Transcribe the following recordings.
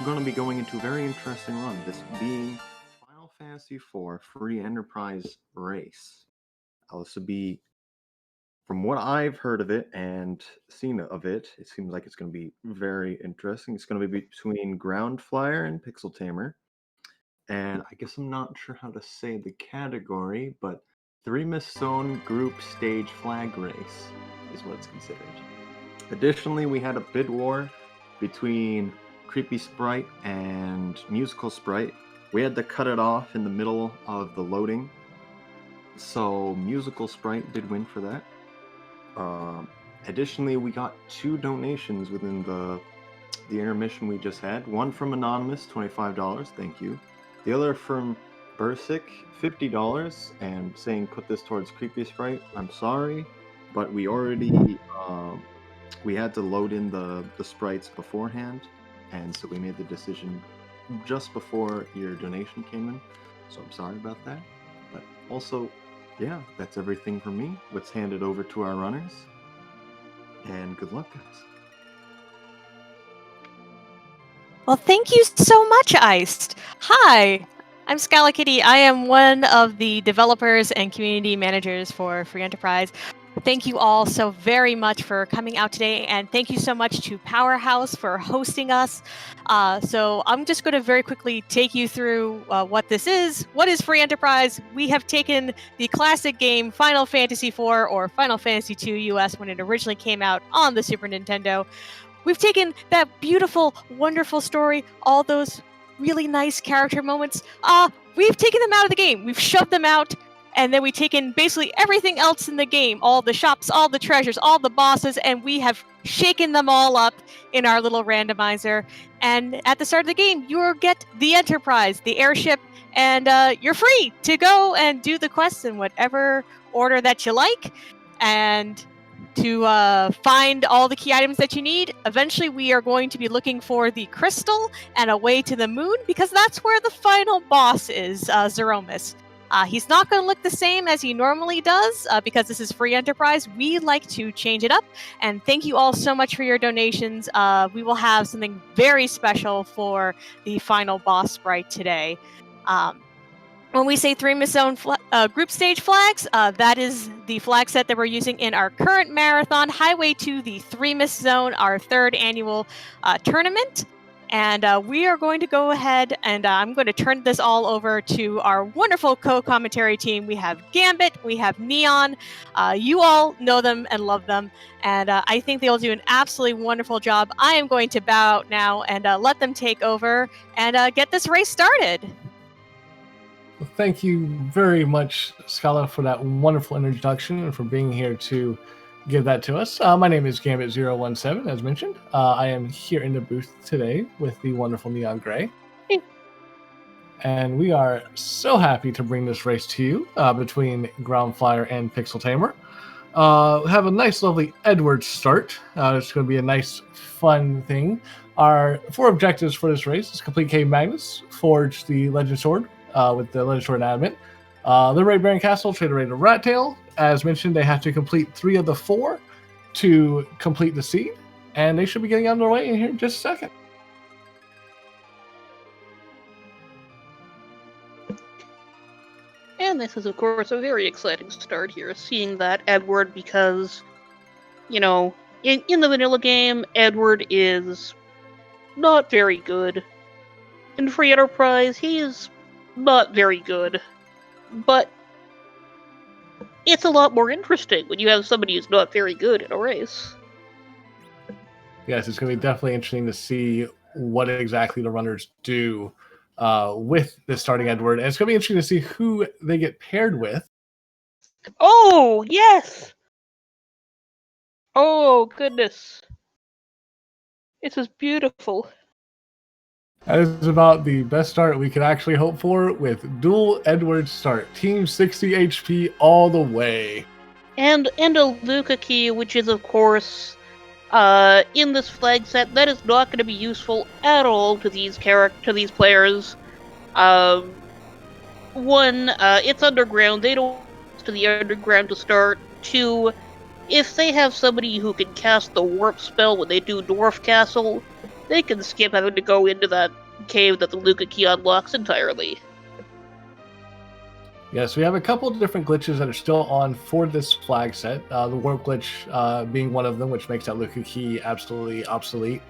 going to be going into a very interesting run. This being Final Fantasy IV Free Enterprise Race. This will be, from what I've heard of it and seen of it, it seems like it's going to be very interesting. It's going to be between groundflier and PixelTamer. And I guess I'm not sure how to say the category, but 3-miss zone group stage flag race is what it's considered. Additionally, we had a bid war between Creepy Sprite and Musical Sprite. We had to cut it off in the middle of the loading, so Musical Sprite did win for that. Additionally, we got 2 donations within the intermission we just had. One from Anonymous, $25, thank you. The other from Bursic, $50, and saying put this towards Creepy Sprite. I'm sorry, but we already we had to load in the sprites beforehand, and so we made the decision just before your donation came in. So I'm sorry about that. But also, yeah, that's everything from me. Let's hand it over to our runners, and good luck, guys. Well, thank you so much, Iced. Hi, I'm Scala Kitty. I am one of the developers and community managers for Free Enterprise. Thank you all so very much for coming out today, and thank you so much to Powerhouse for hosting us. So I'm just going to very quickly take you through what this is. What is Free Enterprise? We have taken the classic game Final Fantasy IV, or Final Fantasy II US when it originally came out on the Super Nintendo. We've taken that beautiful, wonderful story, all those really nice character moments. We've taken them out of the game. We've shoved them out, and then we've taken basically everything else in the game, all the shops, all the treasures, all the bosses, and we have shaken them all up in our little randomizer. And at the start of the game, you'll get the Enterprise, the airship, and you're free to go and do the quests in whatever order that you like. And to find all the key items that you need. Eventually, we are going to be looking for the crystal and a way to the moon, because that's where the final boss is, Zeromus. He's not going to look the same as he normally does, because this is Free Enterprise. We like to change it up, and thank you all so much for your donations. We will have something very special for the final boss sprite today. When we say 3-miss zone group stage flags, that is the flag set that we're using in our current marathon, Highway to the 3-miss zone, our 3rd annual tournament. And we are going to go ahead, and I'm going to turn this all over to our wonderful co-commentary team. We have Gambit, we have Neon. You all know them and love them, and I think they'll do an absolutely wonderful job. I am going to bow out now and let them take over and get this race started. Well, thank you very much, Scala, for that wonderful introduction and for being here to give that to us. My name is Gambit017, as mentioned. I am here in the booth today with the wonderful Neon Gray. Hey. And we are so happy to bring this race to you between groundflier and PixelTamer. We have a nice, lovely Edward start. It's going to be a nice, fun thing. Our 4 objectives for this race is complete Cave Magnus, forge the Legend Sword, with the Legend Sword Adamant. Liberate Baron Castle, trade a raid of Rat Tail. As mentioned, they have to complete 3 of the 4 to complete the seed, and they should be getting on their way in here in just a second. And this is, of course, a very exciting start here, seeing that Edward, because, you know, in the vanilla game, Edward is not very good. In Free Enterprise, he is not very good, but it's a lot more interesting when you have somebody who's not very good in a race. Yes, it's going to be definitely interesting to see what exactly the runners do with the starting Edward. And it's going to be interesting to see who they get paired with. Oh, yes! Oh, goodness. This is beautiful. That is about the best start we could actually hope for, with dual Edward start. Team 60 HP all the way. And a Luca key, which is, of course, in this flag set, that is not going to be useful at all to these players. One, it's underground. They don't to the underground to start. 2, if they have somebody who can cast the warp spell when they do Dwarf Castle, they can skip having to go into that cave that the Luca key unlocks entirely. Yes, we have a couple of different glitches that are still on for this flag set. The warp glitch being one of them, which makes that Luca key absolutely obsolete.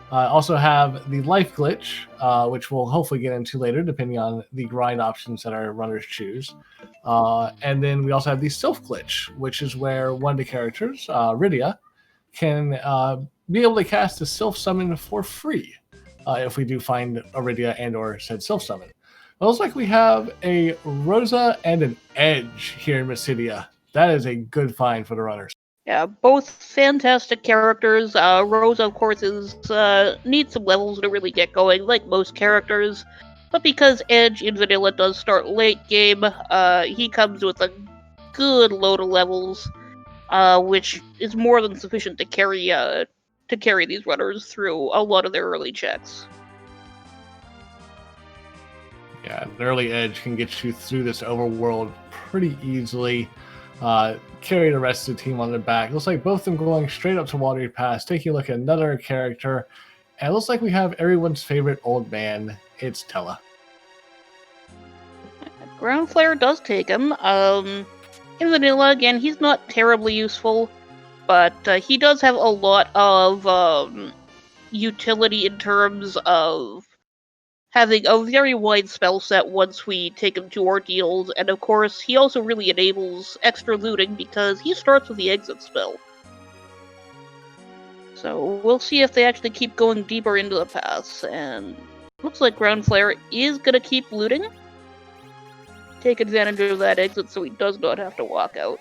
Also have the life glitch, which we'll hopefully get into later, depending on the grind options that our runners choose. And then we also have the self glitch, which is where one of the characters, Rydia, can be able to cast a self summon for free if we do find a Rydia and/or said self summon. It looks like we have a Rosa and an Edge here in Mysidia. That is a good find for the runners. Yeah, both fantastic characters. Rosa, of course, needs some levels to really get going, like most characters. But because Edge in Vanilla does start late game, he comes with a good load of levels, which is more than sufficient to carry these runners through a lot of their early checks. Yeah, an early Edge can get you through this overworld pretty easily. Carry the rest of the team on their back. Looks like both of them going straight up to Watery Pass. Taking a look at another character. And it looks like we have everyone's favorite old man. It's Tella. Groundflier does take him. In Vanilla, again, he's not terribly useful, but he does have a lot of utility in terms of having a very wide spell set once we take him to ordeals, and of course, he also really enables extra looting because he starts with the exit spell. So we'll see if they actually keep going deeper into the pass, and looks like Groundflier is gonna keep looting. Take advantage of that exit so he does not have to walk out.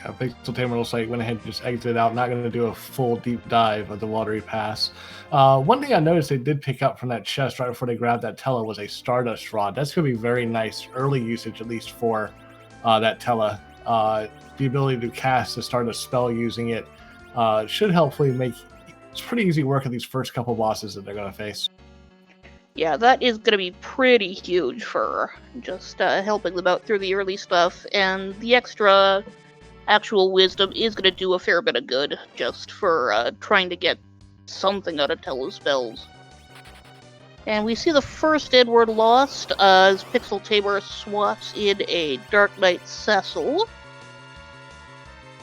PixelTamer looks like went ahead and just exited out, not going to do a full deep dive of the Watery Pass. One thing I noticed they did pick up from that chest right before they grabbed that Tella was a Stardust Rod. That's going to be very nice early usage, at least for that Tella. The ability to cast a Stardust spell using it should hopefully make it's pretty easy work at these first couple bosses that they're going to face. Yeah, that is going to be pretty huge for just helping them out through the early stuff, and the extra actual wisdom is going to do a fair bit of good just for trying to get something out of Tella's spells. And we see the first Edward lost as PixelTamer swats in a Dark Knight Cecil,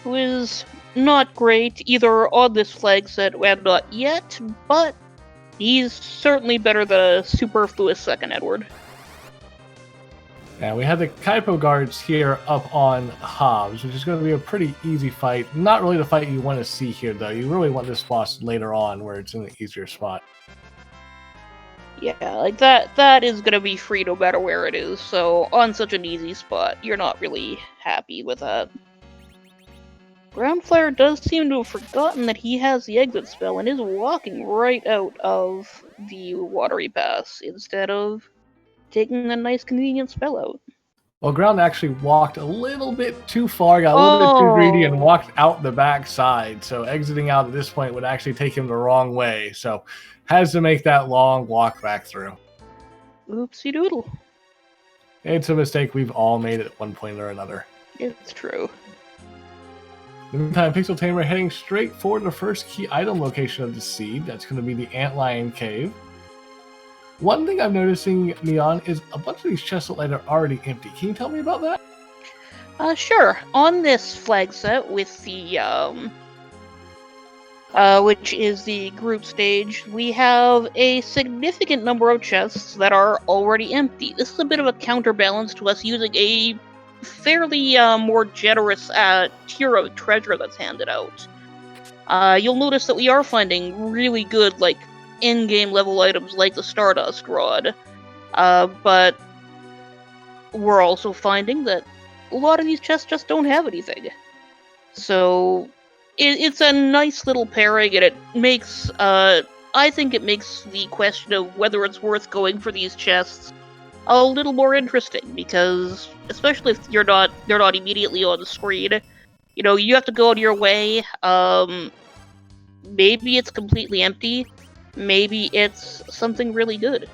who is not great either on this flag set and not yet, but he's certainly better than a superfluous second Edward. And we have the Kaipo guards here up on Hobbs, which is going to be a pretty easy fight. Not really the fight you want to see here, though. You really want this boss later on, where it's in an easier spot. Yeah, like that is going to be free no matter where it is, so on such an easy spot, you're not really happy with that. Groundflier does seem to have forgotten that he has the exit spell and is walking right out of the Watery Pass instead of taking a nice convenient spell out. Well, Ground actually walked a little bit too far, got a little bit too greedy, and walked out the back side. So exiting out at this point would actually take him the wrong way. So has to make that long walk back through. Oopsie doodle. It's a mistake we've all made at one point or another. It's true. In the meantime, PixelTamer heading straight for the first key item location of the seed. That's going to be the Antlion Cave. One thing I'm noticing, Neon, is a bunch of these chests look like they're already empty. Can you tell me about that? Sure. On this flag set with the, which is the group stage, we have a significant number of chests that are already empty. This is a bit of a counterbalance to us using a fairly more generous tier of treasure that's handed out. You'll notice that we are finding really good, like, in-game level items like the Stardust Rod, but we're also finding that a lot of these chests just don't have anything. So it's a nice little pairing, and it makes, I think it makes the question of whether it's worth going for these chests a little more interesting, because especially if they're not immediately on the screen, you know, you have to go on your way. Maybe it's completely empty. Maybe it's something really good.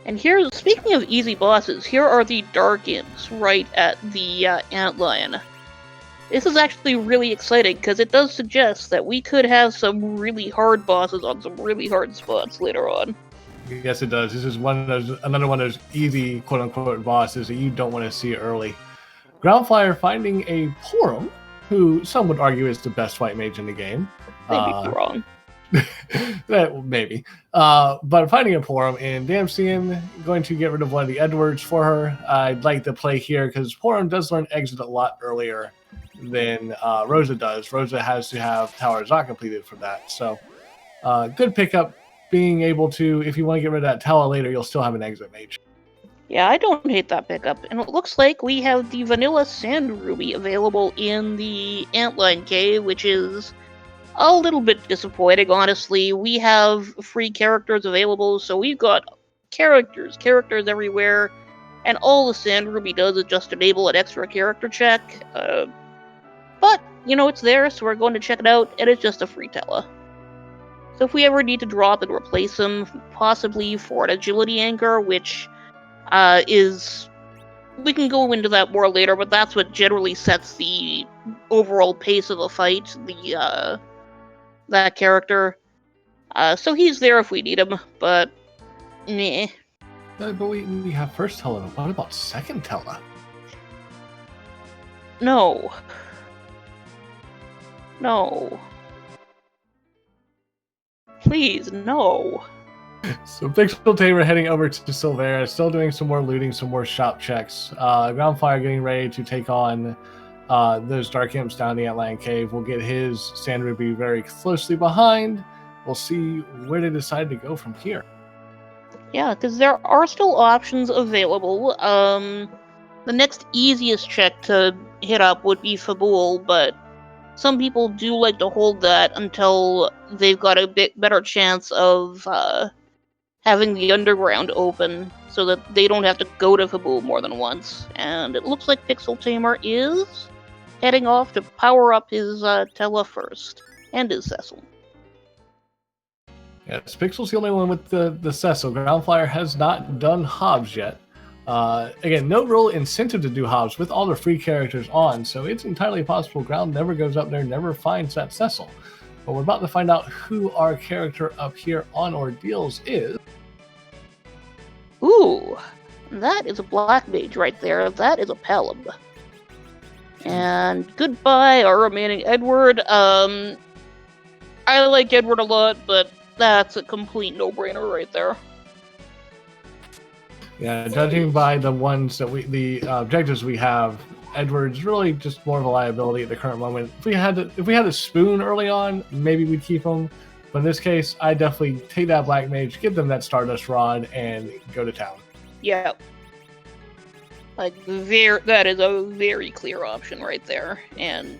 And here, speaking of easy bosses, here are the Dark Imps right at the Antlion. This is actually really exciting because it does suggest that we could have some really hard bosses on some really hard spots later on. Yes, it does. This is another one of those easy quote-unquote bosses that you don't want to see early. Groundflier finding a Porum, who some would argue is the best white mage in the game. They'd be wrong. Maybe. But finding a Porum and Damsian going to get rid of one of the Edwards for her. I'd like to play here because Porum does learn exit a lot earlier than Rosa does. Rosa has to have Towers not completed for that. So good pickup, being able to, if you want to get rid of that tower later, you'll still have an exit mage. Yeah, I don't hate that pickup. And it looks like we have the vanilla Sand Ruby available in the Antlion Cave, which is a little bit disappointing, honestly. We have free characters available, so we've got characters everywhere, and all the Sand Ruby does is just enable an extra character check. But, you know, it's there, so we're going to check it out, and it's just a free tele. So if we ever need to drop and replace him, possibly for an agility anchor, which is... We can go into that more later, but that's what generally sets the overall pace of a fight, that character. So he's there if we need him, but... Meh. But we have first tele. What about second tele? No. No. Please, no. So PixelTamer heading over to Silvera, still doing some more looting, some more shop checks. Groundflier getting ready to take on those Dark Imps down the Antlion Cave. We'll get his Sand Ruby very closely behind. We'll see where they decide to go from here. Yeah, because there are still options available. The next easiest check to hit up would be Fabul, but some people do like to hold that until they've got a bit better chance of having the underground open so that they don't have to go to Fabul more than once. And it looks like PixelTamer is heading off to power up his Tela first, and his Cecil. Yes, Pixel's the only one with the Cecil. Groundflier has not done Hobbs yet. Again, no real incentive to do Hobbs with all the free characters on, so it's entirely possible Ground never goes up there, never finds that Cecil. But we're about to find out who our character up here on Ordeals is. Ooh, that is a black mage right there. That is a Pelham. And goodbye, our remaining Edward. I like Edward a lot, but that's a complete no-brainer right there. Yeah, judging by the ones that the objectives we have, Edward's really just more of a liability at the current moment. If we had a spoon early on, maybe we'd keep him. But in this case, I definitely take that black mage, give them that Stardust Rod, and go to town. Yeah. Like, that is a very clear option right there. And,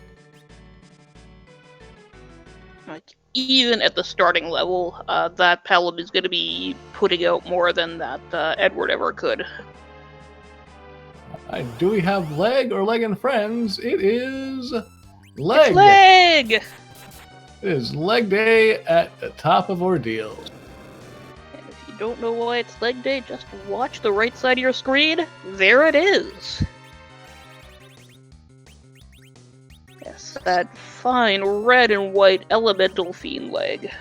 like, even at the starting level, that Pelham is going to be putting out more than that Edward ever could. Do we have leg or leg and friends? It is leg. It's leg! It is leg day at the top of Ordeals. And if you don't know why it's leg day, just watch the right side of your screen. There it is. Yes, that fine red and white elemental fiend leg.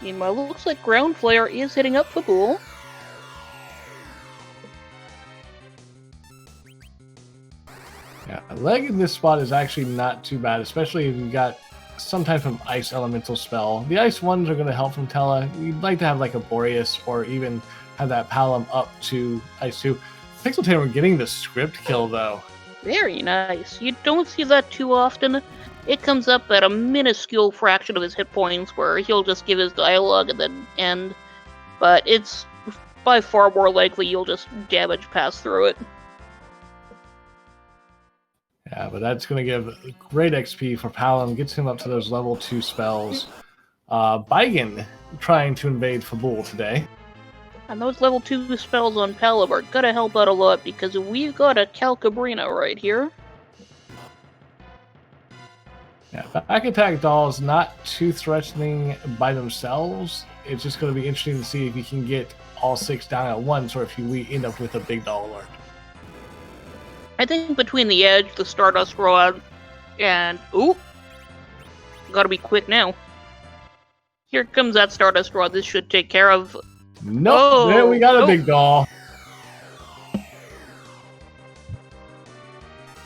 Meanwhile, it looks like Groundflier is hitting up Fabul. Yeah, leg in this spot is actually not too bad, especially if you've got some type of ice elemental spell. The ice ones are going to help from Tela. You'd like to have like a Boreas or even have that Palom up to ice 2. PixelTamer getting the script kill though. Very nice. You don't see that too often. It comes up at a minuscule fraction of his hit points where he'll just give his dialogue and then end. But it's by far more likely you'll just damage pass through it. Yeah, but that's going to give great XP for Palom. Gets him up to those level 2 spells. Baigen trying to invade Fabul today. And those level 2 spells on Pelham are gonna help out a lot because we've got a Calcabrina right here. Yeah, back attack dolls not too threatening by themselves. It's just going to be interesting to see if you can get all 6 down at once, or if we end up with a big doll alert. I think between the edge, the Stardust Rod, and ooh, gotta be quick now. Here comes that Stardust Rod. This should take care of. Nope, there we got a nope. big doll.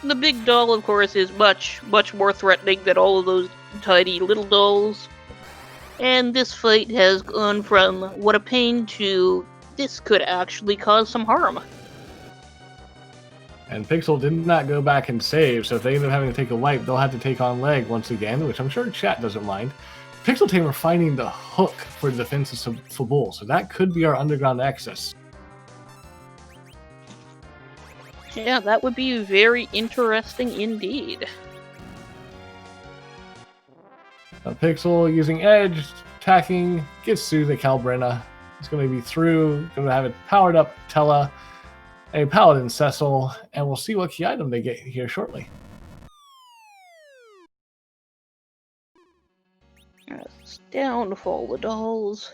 The big doll, of course, is much more threatening than all of those tiny little dolls. And this fight has gone from what a pain to this could actually cause some harm. And Pixel did not go back and save, so if they end up having to take a wipe, they'll have to take on leg once again, which I'm sure chat doesn't mind. PixelTamer finding the hook for the defenses of Fabul, so that could be our underground access. Yeah, that would be very interesting indeed. Pixel using Edge, attacking, gets through the Calbrina. It's going to be through, going to have it powered up Tella, a Paladin Cecil, and we'll see what key item they get here shortly. That's down fall the dolls.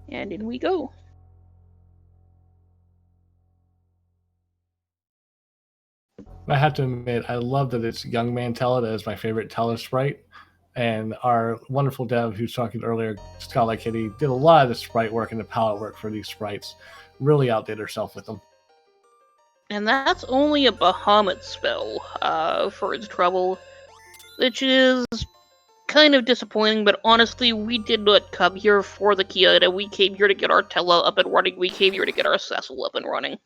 And in we go. I have to admit, I love that it's Young Man Tella. That is my favorite Tella sprite. And our wonderful dev who's talking earlier, Scarlet Kitty, did a lot of the sprite work and the palette work for these sprites. Really outdid herself with them. And that's only a Bahamut spell for its trouble, which is kind of disappointing, but honestly, we did not come here for the key item. We came here to get our Tella up and running. We came here to get our Cecil up and running.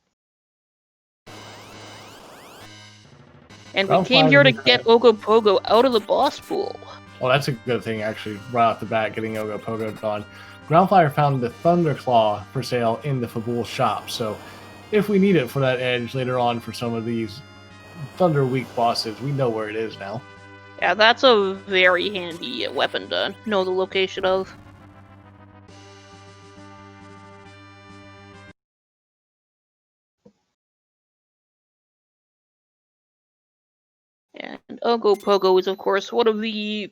And we came here to get Ogopogo out of the boss pool. Well, that's a good thing, actually, right off the bat, getting Ogopogo gone. Groundflier found the Thunderclaw for sale in the Fabul shop, so if we need it for that edge later on for some of these Thunder Weak bosses, we know where it is now. Yeah, that's a very handy weapon to know the location of. And Ogopogo is, of course, one of the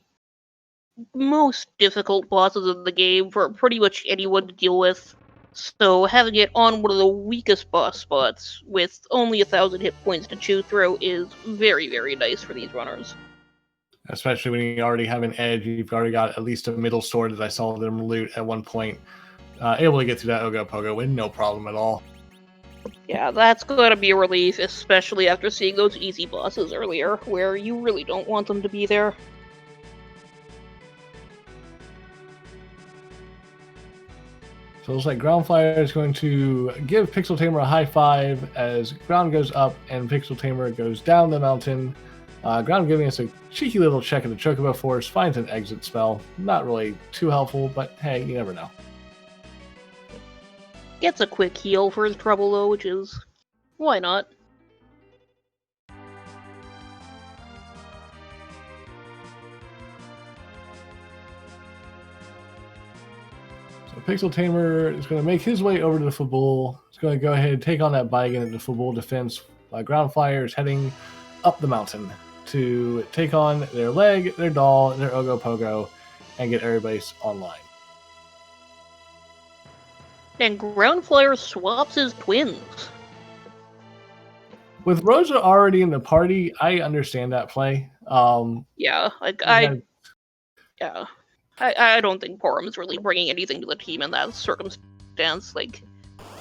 most difficult bosses in the game for pretty much anyone to deal with. So having it on one of the weakest boss spots with only 1,000 hit points to chew through is very, very nice for these runners. Especially when you already have an edge, you've already got at least a middle sword that I saw them loot at one point. Able to get through that Ogopogo with no problem at all. Yeah, that's going to be a relief, especially after seeing those easy bosses earlier, where you really don't want them to be there. So it looks like Groundflier is going to give PixelTamer a high five as Ground goes up and PixelTamer goes down the mountain. Ground giving us a cheeky little check of the Chocobo Force, finds an exit spell. Not really too helpful, but hey, you never know. Gets a quick heal for his trouble, though, which is... why not? So PixelTamer is going to make his way over to the Fabul. He's going to go ahead and take on that Baigan at the Fabul defense. Groundflier is heading up the mountain to take on their leg, their doll, their Ogopogo, and get everybody's online. And Groundflier swaps his twins. With Rosa already in the party, I understand that play. Yeah, I don't think Porum's really bringing anything to the team in that circumstance. Like,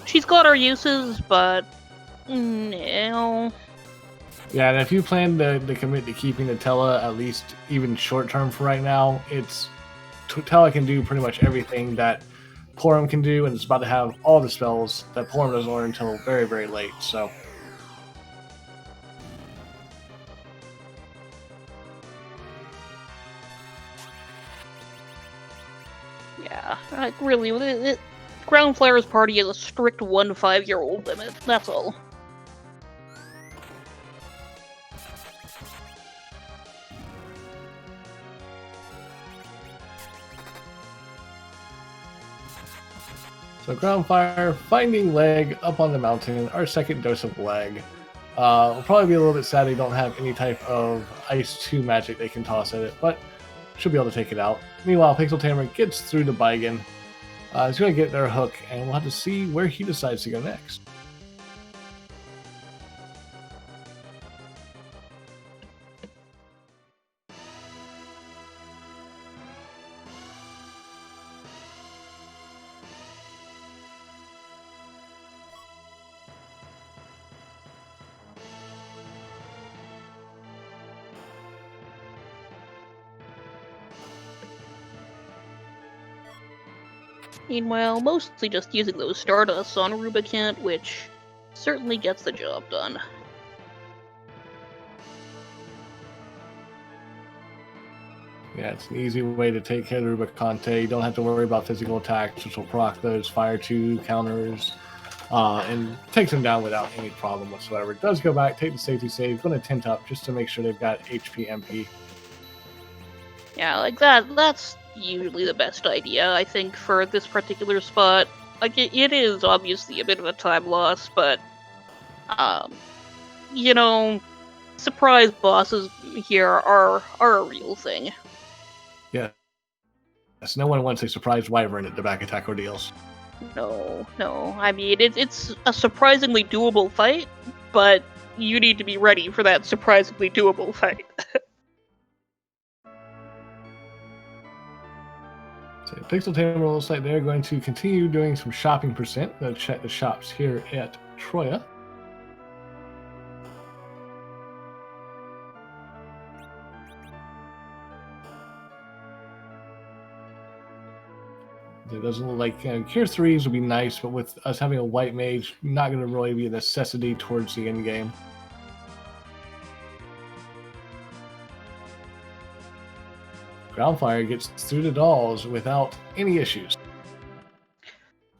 she's got her uses, but no. Yeah, and if you plan to commit to keeping the Tella at least even short term for right now, Tella can do pretty much everything that Porum can do, and it's about to have all the spells that Porum doesn't learn until very, very late. So. Yeah, like really, Groundflier's party is a strict 1 5-year-old limit, that's all. So Groundfire finding leg up on the mountain, our second dose of leg. Will probably be a little bit sad they don't have any type of Ice 2 magic they can toss at it, but should be able to take it out. Meanwhile, PixelTamer gets through to Baigen. He's going to get their hook, and we'll have to see where he decides to go next. Meanwhile, mostly just using those Stardusts on Rubicant, which certainly gets the job done. Yeah, it's an easy way to take care of Rubicante. You don't have to worry about physical attacks, which will proc those Fire 2 counters, and takes them down without any problem whatsoever. It does go back, take the safety save, going to tint up just to make sure they've got HP MP. Yeah, like that's usually the best idea, I think, for this particular spot. Like, it is obviously a bit of a time loss, but, you know, surprise bosses here are a real thing. Yeah. Yes, no one wants a surprise wyvern at the back attack ordeals. No. I mean, it's a surprisingly doable fight, but you need to be ready for that surprisingly doable fight. So PixelTamer looks like they're going to continue doing some shopping percent. They'll check the shops here at Troya. It doesn't look like Cure 3s would be nice, but with us having a white mage, not going to really be a necessity towards the end game. Groundflier gets through the dolls without any issues.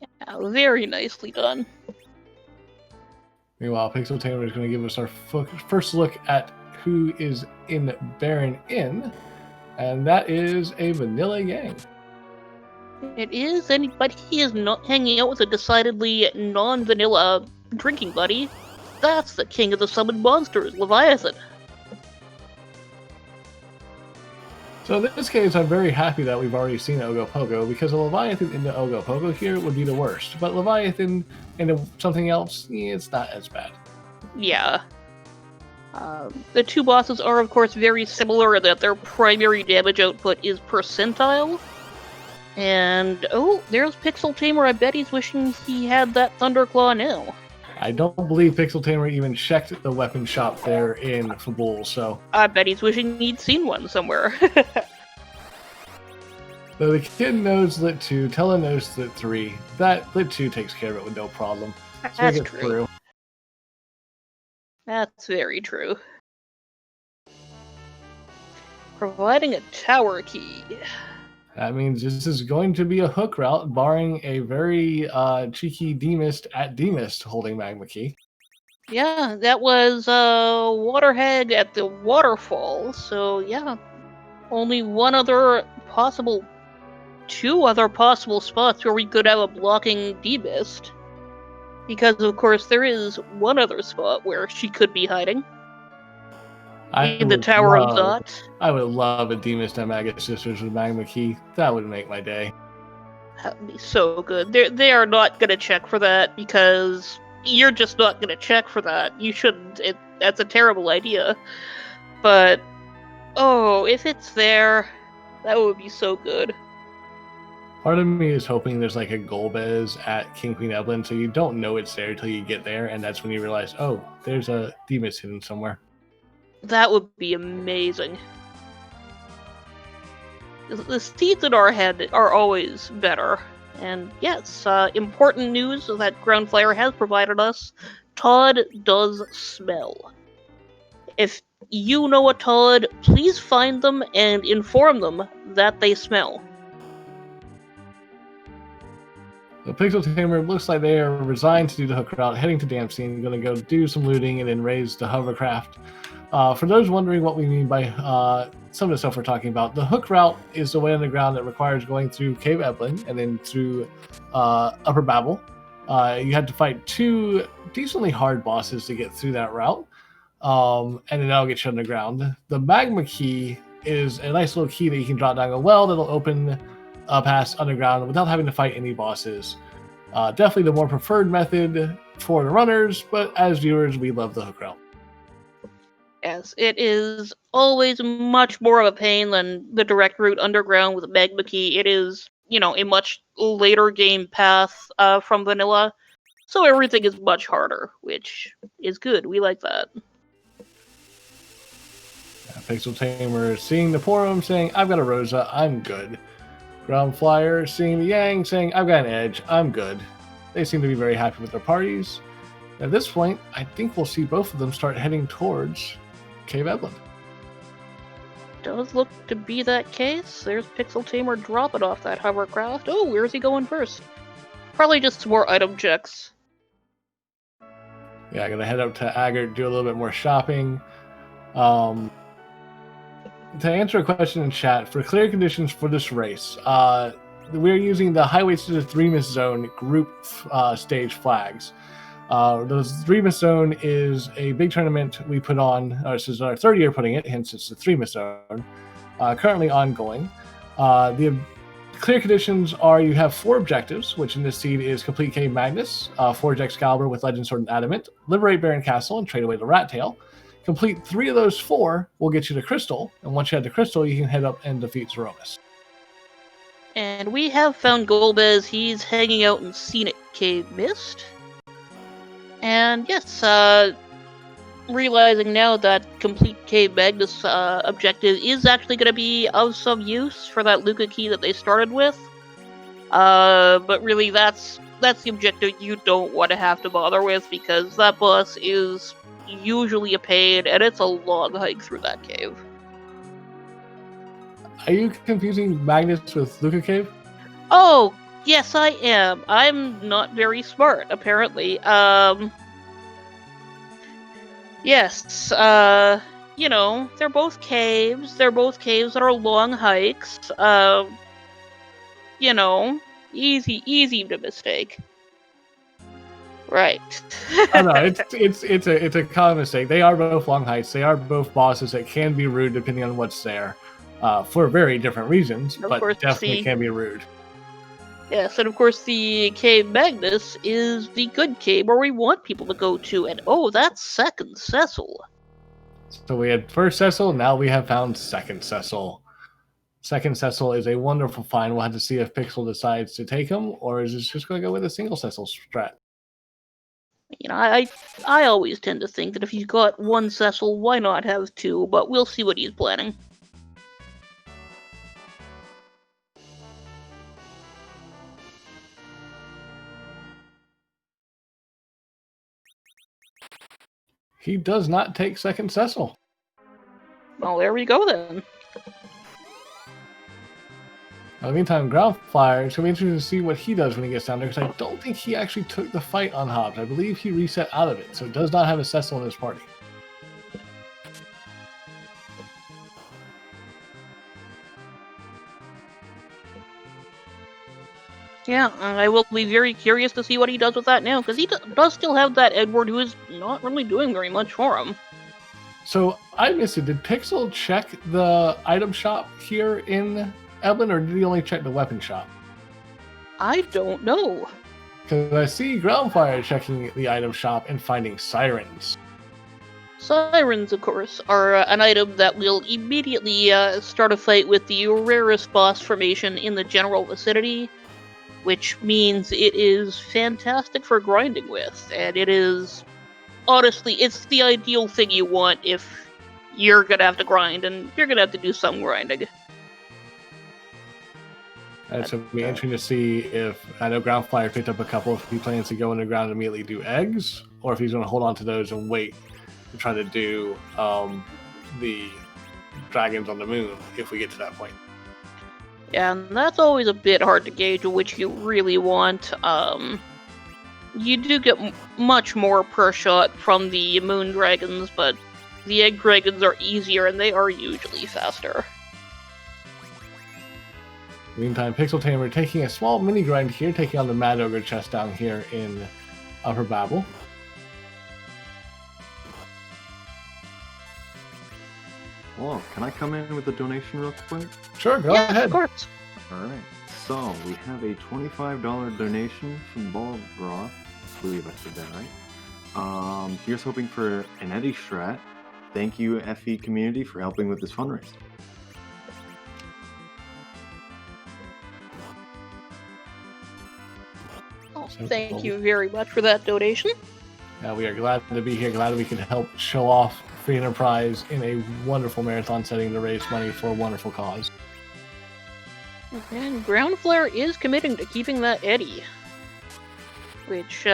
Yeah, very nicely done. Meanwhile, PixelTamer is going to give us our first look at who is in Baron Inn, and that is a vanilla gang. It is, but he is not hanging out with a decidedly non-vanilla drinking buddy. That's the king of the summoned monsters, Leviathan. So in this case, I'm very happy that we've already seen Ogopogo, because a Leviathan into Ogopogo here would be the worst. But Leviathan into something else, it's not as bad. Yeah. The two bosses are, of course, very similar in that their primary damage output is percentile. And, oh, there's PixelTamer. I bet he's wishing he had that Thunderclaw now. I don't believe PixelTamer even checked the weapon shop there in Fabul, so... I bet he's wishing he'd seen one somewhere. Though the kid knows Lit 2, Tella knows Lit 3, that Lit 2 takes care of it with no problem. So That's true. That's very true. Providing a tower key. That means this is going to be a hook route, barring a very cheeky Demist at Demist holding Magma Key. Yeah, that was Waterhag at the waterfall, so yeah. Only two other possible spots where we could have a blocking Demist. Because, of course, there is one other spot where she could be hiding. In the Tower of Zot. I would love a Demist and Magus Sisters with Magma Key. That would make my day. That would be so good. They are not going to check for that, because you're just not going to check for that. You shouldn't. That's a terrible idea. But, oh, if it's there, that would be so good. Part of me is hoping there's like a Golbez at King Queen Evelyn, so you don't know it's there until you get there, and that's when you realize, oh, there's a Demist hidden somewhere. That would be amazing. The seeds in our head are always better. And yes, important news that groundflier has provided us. Todd does smell. If you know a Todd, please find them and inform them that they smell. The PixelTamer looks like they are resigned to do the hook route, heading to Damstein, going to go do some looting and then raise the hovercraft. For those wondering what we mean by some of the stuff we're talking about, the hook route is the way underground that requires going through Cave Evelyn and then through Upper Babel. You had to fight two decently hard bosses to get through that route. and then that'll get you underground. The magma key is a nice little key that you can drop down a well that'll open a pass underground without having to fight any bosses. Definitely the more preferred method for the runners, but as viewers, we love the hook route. Yes, it is always much more of a pain than the direct route underground with a magma key. It is, a much later game path from vanilla, so everything is much harder, which is good. We like that. PixelTamer seeing the Porum saying, I've got a Rosa, I'm good. Groundflier seeing the Yang saying, I've got an Edge, I'm good. They seem to be very happy with their parties. At this point, I think we'll see both of them start heading towards Cave Edland. Does look to be that case. There's PixelTamer dropping off that hovercraft. Oh, where's he going first? Probably just some more item checks. Yeah, I'm going to head up to Agert, do a little bit more shopping. To answer a question in chat, for clear conditions for this race, we're using the Highway to the Threemus Zone group stage flags. The Threemus Zone is a big tournament we put on. This is our third year putting it, hence it's the Threemus Zone. Currently ongoing. The clear conditions are you have 4 objectives, which in this seed is complete Cave Magnus, Forge Excalibur with Legend Sword and Adamant, Liberate Baron Castle, and trade away the Rat Tail. Complete 3 of those 4 will get you the Crystal, and once you have the Crystal, you can head up and defeat Zeromus. And we have found Golbez. He's hanging out in Scenic Cave Mist. And yes, realizing now that complete Cave Magnus objective is actually going to be of some use for that Luca key that they started with. But really, that's the objective you don't want to have to bother with, because that boss is usually a pain, and it's a long hike through that cave. Are you confusing Magnus with Luca Cave? Oh, yes, I am. I'm not very smart, apparently. Yes, they're both caves. They're both caves that are long hikes. Easy to mistake. Right. Oh no, it's a common mistake. They are both long hikes. They are both bosses that can be rude depending on what's there, for very different reasons, but definitely can be rude. Yes, and of course the Cave Magnus is the good cave where we want people to go to, and oh, that's Second Cecil. So we had first Cecil, now we have found Second Cecil. Second Cecil is a wonderful find. We'll have to see if Pixel decides to take him, or is it just going to go with a single Cecil strat? I always tend to think that if he's got 1 Cecil, why not have 2, but we'll see what he's planning. He does not take Second Cecil. Well, there we go then. In the meantime, Groundflier, it's going to be interesting to see what he does when he gets down there, because I don't think he actually took the fight on Hobbs. I believe he reset out of it, so does not have a Cecil in his party. Yeah, I will be very curious to see what he does with that now, because he does still have that Edward, who is not really doing very much for him. So, I missed it. Did Pixel check the item shop here in Edland, or did he only check the weapon shop? I don't know. Because I see Groundflier checking the item shop and finding sirens. Sirens, of course, are an item that will immediately start a fight with the rarest boss formation in the general vicinity, which means it is fantastic for grinding with, and it is, honestly, it's the ideal thing you want if you're gonna have to grind, and you're gonna have to do some grinding. It's going to be interesting to see if, I know Groundflier picked up a couple, if he plans to go underground and immediately do eggs, or if he's going to hold on to those and wait to try to do the dragons on the moon, if we get to that point. Yeah, and that's always a bit hard to gauge which you really want. You do get much more per shot from the moon dragons, but the egg dragons are easier and they are usually faster. Meantime, PixelTamer taking a small mini grind here, taking on the Mad Ogre chest down here in Upper Babel. Well, can I come in with a donation real quick? Sure, go Yeah, ahead. of course. Alright, so we have a $25 donation from Ball Roth. I believe I said that right. Here's hoping for an Eddie Strat. Thank you, FE community, for helping with this fundraiser. Oh, thank you very much for that donation. We are glad to be here, glad we can help show off Free Enterprise in a wonderful marathon setting to raise money for a wonderful cause. And groundflier is committing to keeping that Eddie. Which,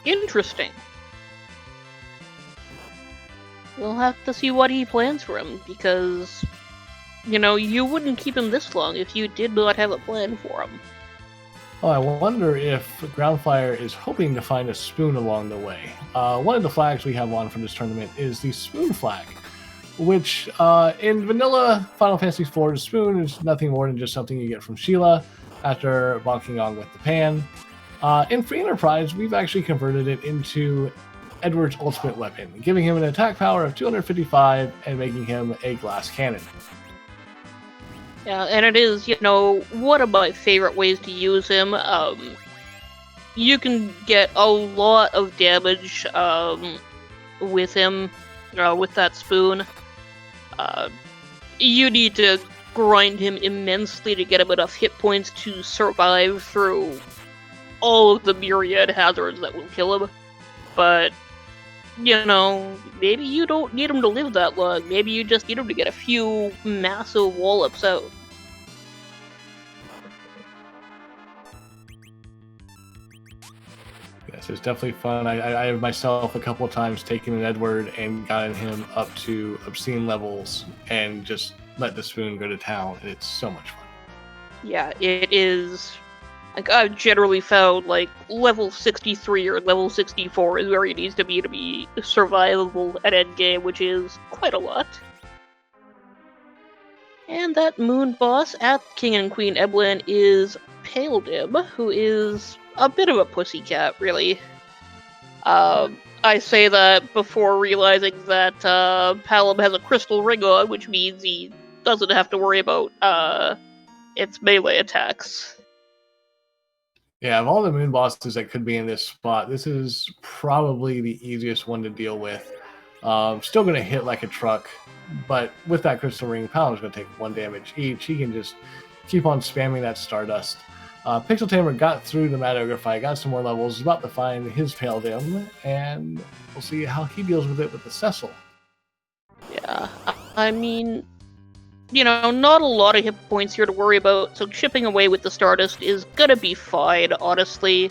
interesting. We'll have to see what he plans for him, because, you wouldn't keep him this long if you did not have a plan for him. Oh, I wonder if groundflier is hoping to find a spoon along the way. One of the flags we have on for this tournament is the spoon flag, which in vanilla Final Fantasy IV, the spoon is nothing more than just something you get from Sheila after bonking on with the pan. In Free Enterprise, we've actually converted it into Edward's ultimate weapon, giving him an attack power of 255 and making him a glass cannon. Yeah, and it is, one of my favorite ways to use him. You can get a lot of damage with him, with that spoon. You need to grind him immensely to get him enough hit points to survive through all of the myriad hazards that will kill him. But, maybe you don't need him to live that long. Maybe you just need him to get a few massive wallops out. Yes, it's definitely fun. I have myself a couple of times taken an Edward and gotten him up to obscene levels and just let the spoon go to town, and it's so much fun. Yeah, it is. I've generally found, level 63 or level 64 is where he needs to be survivable at endgame, which is quite a lot. And that moon boss at King and Queen Eblin is Pale Dim, who is a bit of a pussycat, really. I say that before realizing that Palom has a crystal ring on, which means he doesn't have to worry about its melee attacks. Yeah, of all the moon bosses that could be in this spot, this is probably the easiest one to deal with. Still going to hit like a truck, but with that crystal ring, Palom's going to take 1 damage each. He can just keep on spamming that Stardust. PixelTamer got through the Mad Ogre fight, got some more levels, is about to find his Pale Dim, and we'll see how he deals with it with the Cecil. Yeah, I mean, not a lot of hit points here to worry about, so chipping away with the Stardust is gonna be fine, honestly.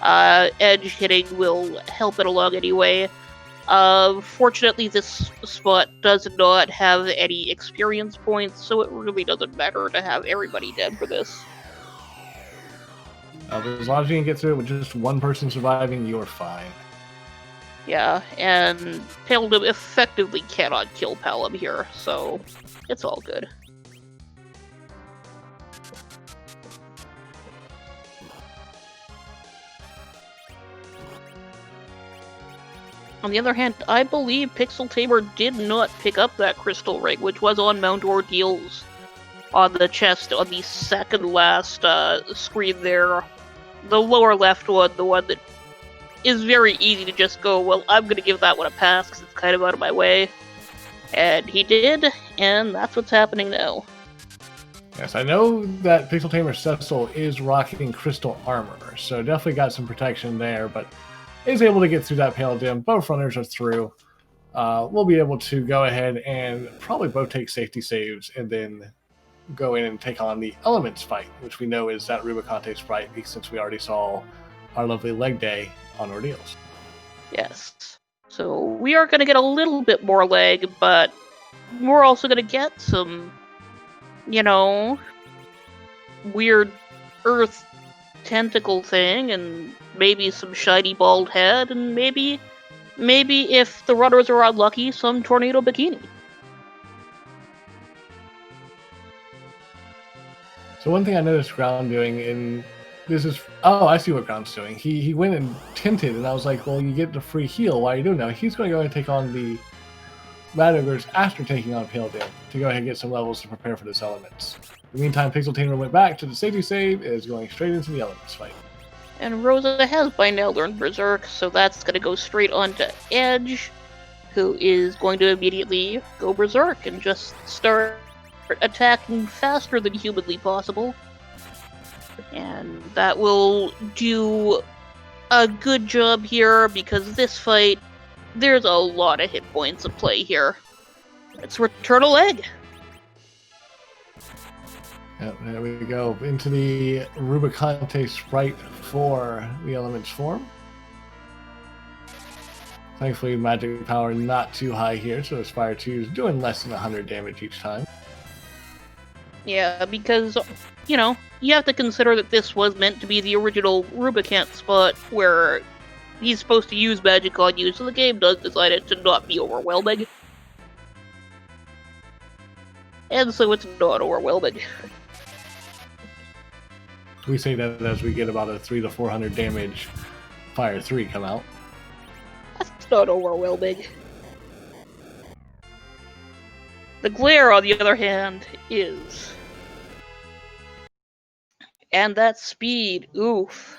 Edge hitting will help it along anyway. Fortunately, this spot does not have any experience points, so it really doesn't matter to have everybody dead for this. As long as you can get through it with just one person surviving, you're fine. Yeah, and Pale Dim effectively cannot kill Palom here, so it's all good. On the other hand, I believe PixelTamer did not pick up that crystal ring, which was on Mount Ordeals on the chest on the second last screen there. The lower left one, the one that is very easy to just go, well, I'm going to give that one a pass because it's kind of out of my way. And he did, and that's what's happening now. Yes, I know that PixelTamer Cecil is rocking crystal armor, so definitely got some protection there, but is able to get through that Pale Dim. Both runners are through. We'll be able to go ahead and probably both take safety saves and then go in and take on the Elements fight, which we know is that Rubicante sprite, since we already saw our lovely leg day on Ordeals. Yes. So we are going to get a little bit more leg, but we're also going to get some, weird earth tentacle thing, and maybe some shiny bald head, and maybe if the runners are unlucky, some tornado bikini. So one thing I noticed Ground doing I see what Ground's doing. He went and tinted, and I was like, well, you get the free heal. Why are you doing that? He's going to go and take on the Mad Ogres after taking on Pale Dim to go ahead and get some levels to prepare for this Elements. In the meantime, PixelTamer went back to the safety save and is going straight into the Elements fight. And Rosa has by now learned Berserk, so that's going to go straight on to Edge, who is going to immediately go Berserk and just start attacking faster than humanly possible. And that will do a good job here, because this fight, there's a lot of hit points at play here. It's Turtle Egg. Yep, there we go. Into the Rubicante sprite for the Elements form. Thankfully, magic power not too high here, so Aspire 2 is doing less than 100 damage each time. Yeah, because, you know, you have to consider that this was meant to be the original Rubicant spot where he's supposed to use magic on you, so the game does decide it to not be overwhelming. And so it's not overwhelming. We say that as we get about a 300 to 400 damage Fire 3 come out. That's not overwhelming. The Glare, on the other hand, is. And that speed, oof.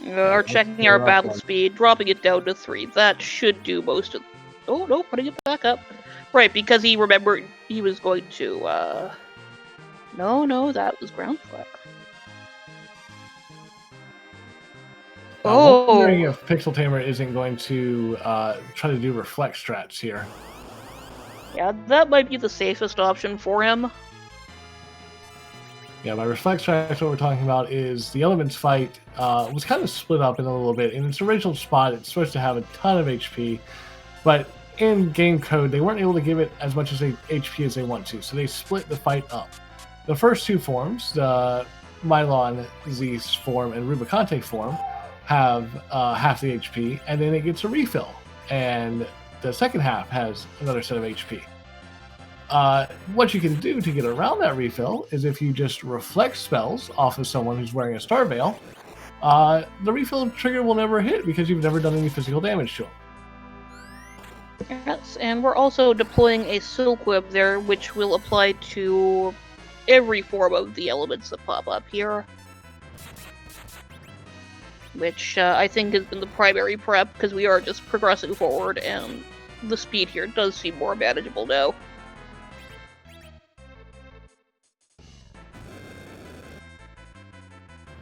We're checking our battle speed, dropping it down to 3. That should do most of. Oh no, putting it back up. Right, because he remembered he was going to. No, that was groundflier. I'm wondering if PixelTamer isn't going to try to do reflect strats here. Yeah, that might be the safest option for him. Yeah, by reflect strats, what we're talking about is the Elements fight was kind of split up in a little bit. In its original spot, it's supposed to have a ton of HP, but in game code, they weren't able to give it as much as HP as they want to, so they split the fight up. The first two forms, the Mylon Z form and Rubicante form, have half the HP, and then it gets a refill, and the second half has another set of HP. What you can do to get around that refill is if you just reflect spells off of someone who's wearing a Star Veil, the refill trigger will never hit because you've never done any physical damage to them. Yes, and we're also deploying a Silk Web there, which will apply to every form of the elements that pop up here. Which I think has been the primary prep, because we are just progressing forward, and the speed here does seem more manageable now.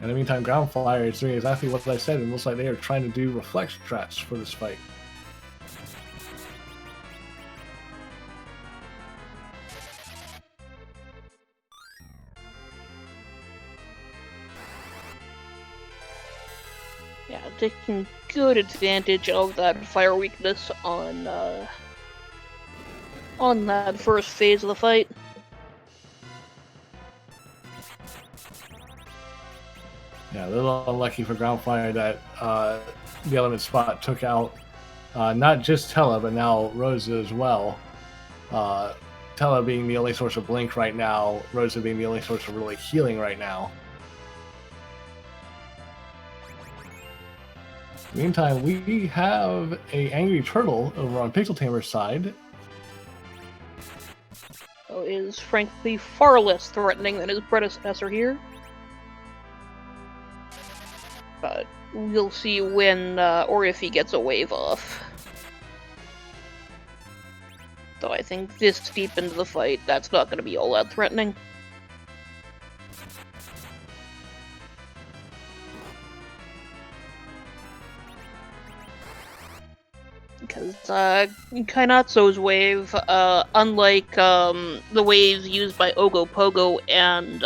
In the meantime, groundflier is doing exactly what I said, and looks like they are trying to do reflect strats for this fight. Yeah, taking good advantage of that fire weakness on that first phase of the fight. Yeah, a little unlucky for groundflier that the element spot took out not just Tella, but now Rosa as well. Tella being the only source of blink right now, Rosa being the only source of really healing right now. Meantime, we have a angry turtle over on PixelTamer's side. So is frankly far less threatening than his predecessor here. But we'll see when or if he gets a wave off. Though I think this deep into the fight, that's not going to be all that threatening. Because Kainatsu's wave, unlike the waves used by Ogopogo and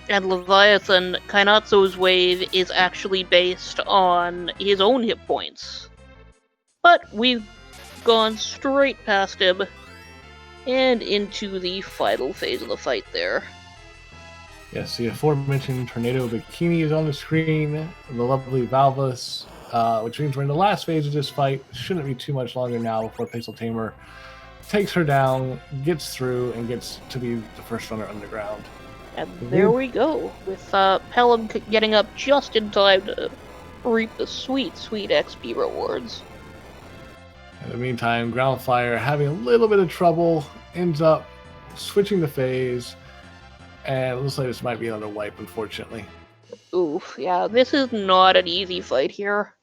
Leviathan, Kainatsu's wave is actually based on his own hit points. But we've gone straight past him and into the final phase of the fight there. Yes, the aforementioned Tornado Bikini is on the screen, the lovely Valvus, which means we're in the last phase of this fight. Shouldn't be too much longer now before PixelTamer takes her down, gets through, and gets to be the first runner underground. And there we go, with Pelham getting up just in time to reap the sweet, sweet XP rewards. In the meantime, groundflier, having a little bit of trouble, ends up switching the phase, and it looks like this might be another wipe, unfortunately. Oof, yeah, this is not an easy fight here.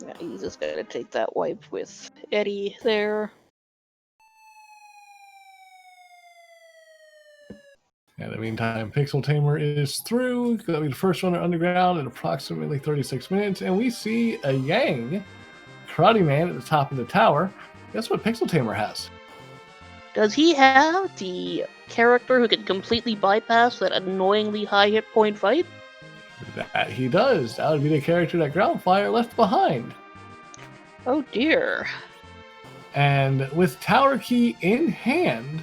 Yeah, he's just gonna take that wipe with Eddie there. In the meantime, PixelTamer is through. Gonna be the first runner underground in approximately 36 minutes, and we see a Yang Karate Man at the top of the tower. Guess what PixelTamer has? Does he have the character who can completely bypass that annoyingly high hit point fight? That he does. That would be the character that groundflier left behind. Oh dear. And with Tower Key in hand,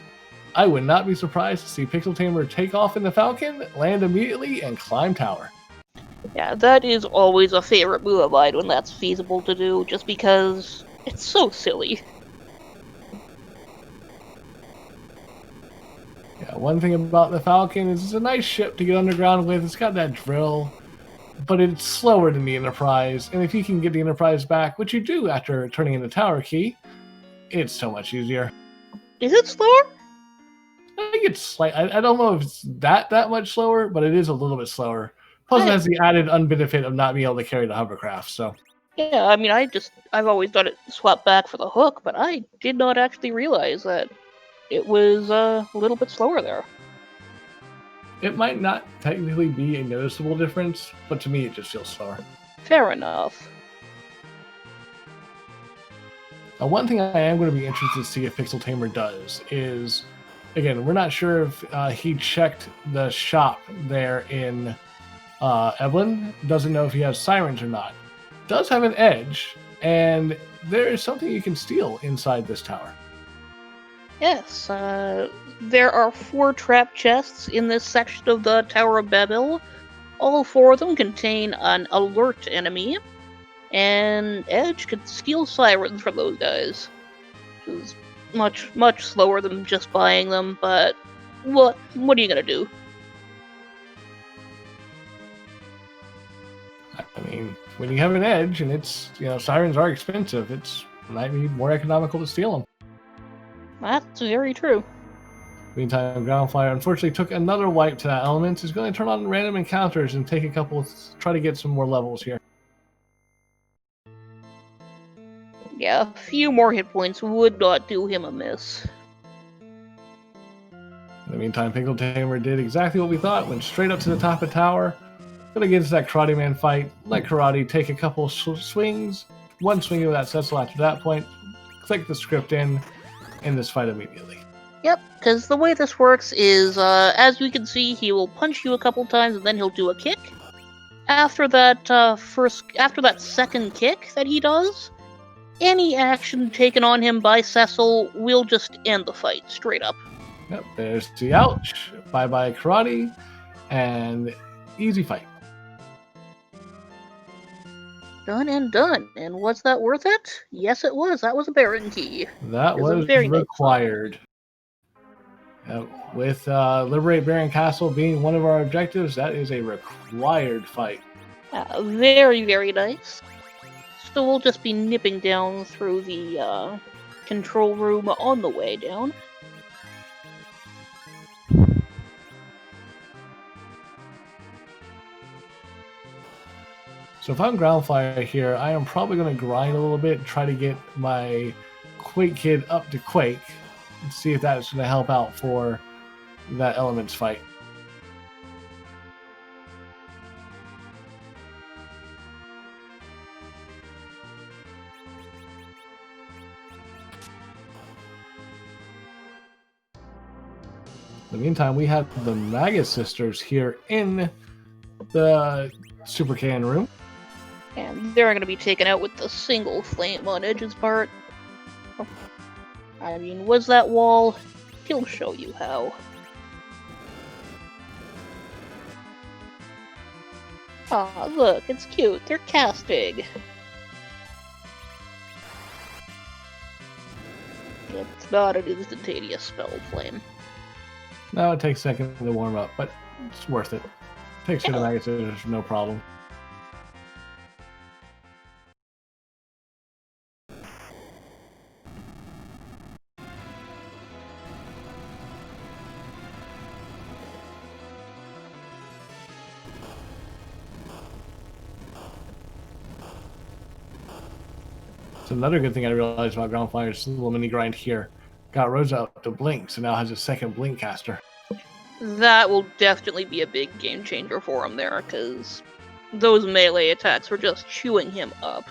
I would not be surprised to see PixelTamer take off in the Falcon, land immediately, and climb tower. Yeah, that is always a favorite move of mine when that's feasible to do, just because it's so silly. Yeah, one thing about the Falcon is it's a nice ship to get underground with. It's got that drill, but it's slower than the Enterprise. And if you can get the Enterprise back, which you do after turning in the Tower Key, it's so much easier. Is it slower? I think it's slight. I don't know if it's that much slower, but it is a little bit slower. Plus, it has the added unbenefit of not being able to carry the hovercraft. So Yeah, I mean, I've always done it swap back for the hook, but I did not actually realize that it was a little bit slower there. it might not technically be a noticeable difference, but to me, it just feels slower. Fair enough. Now, one thing I am going to be interested to see if PixelTamer does is, again, we're not sure if he checked the shop there in Evelyn. Doesn't know if he has sirens or not. Does have an edge, and there is something you can steal inside this tower. Yes, there are 4 trap chests in this section of the Tower of Babel. All 4 of them contain an alert enemy, and Edge could steal sirens from those guys, which is much, much slower than just buying them, but what are you gonna do? I mean, when you have an edge and it's, sirens are expensive, it's might be more economical to steal them. That's very true. Meantime, groundflier unfortunately took another wipe to that element. Is going to turn on random encounters and take a couple, try to get some more levels here. Yeah, a few more hit points would not do him amiss. In the meantime, PixelTamer did exactly what we thought, went straight up to the top of the tower. Gonna get into that Karate Man fight, let Karate take a couple swings, one swing of that Cecil after that point, click the script in this fight immediately. Yep, because the way this works is, as we can see, he will punch you a couple times and then he'll do a kick. After that second kick that he does, any action taken on him by Cecil will just end the fight straight up. Yep, there's the ouch, bye-bye Karate, and easy fight. Done and done. And was that worth it? Yes, it was. That was a Baron key. That was required. With Liberate Baron Castle being one of our objectives, that is a required fight. Very, very nice. So we'll just be nipping down through the control room on the way down. So if I'm groundflier here, I am probably going to grind a little bit and try to get my Quake Kid up to Quake and see if that's going to help out for that Elements fight. In the meantime, we have the Magus sisters here in the Super Can room. And they're going to be taken out with the single flame on Edge's part. I mean, was that wall? He'll show you how. Aw, look, it's cute. They're casting. It's not an instantaneous spell flame. No, it takes a second to warm up, but it's worth it. Takes Yeah. cinematics, there's no problem. So another good thing I realized about groundflier is a little mini grind here. Got Rosa up to blink, so now has a second blink caster. That will definitely be a big game changer for him there, because those melee attacks were just chewing him up.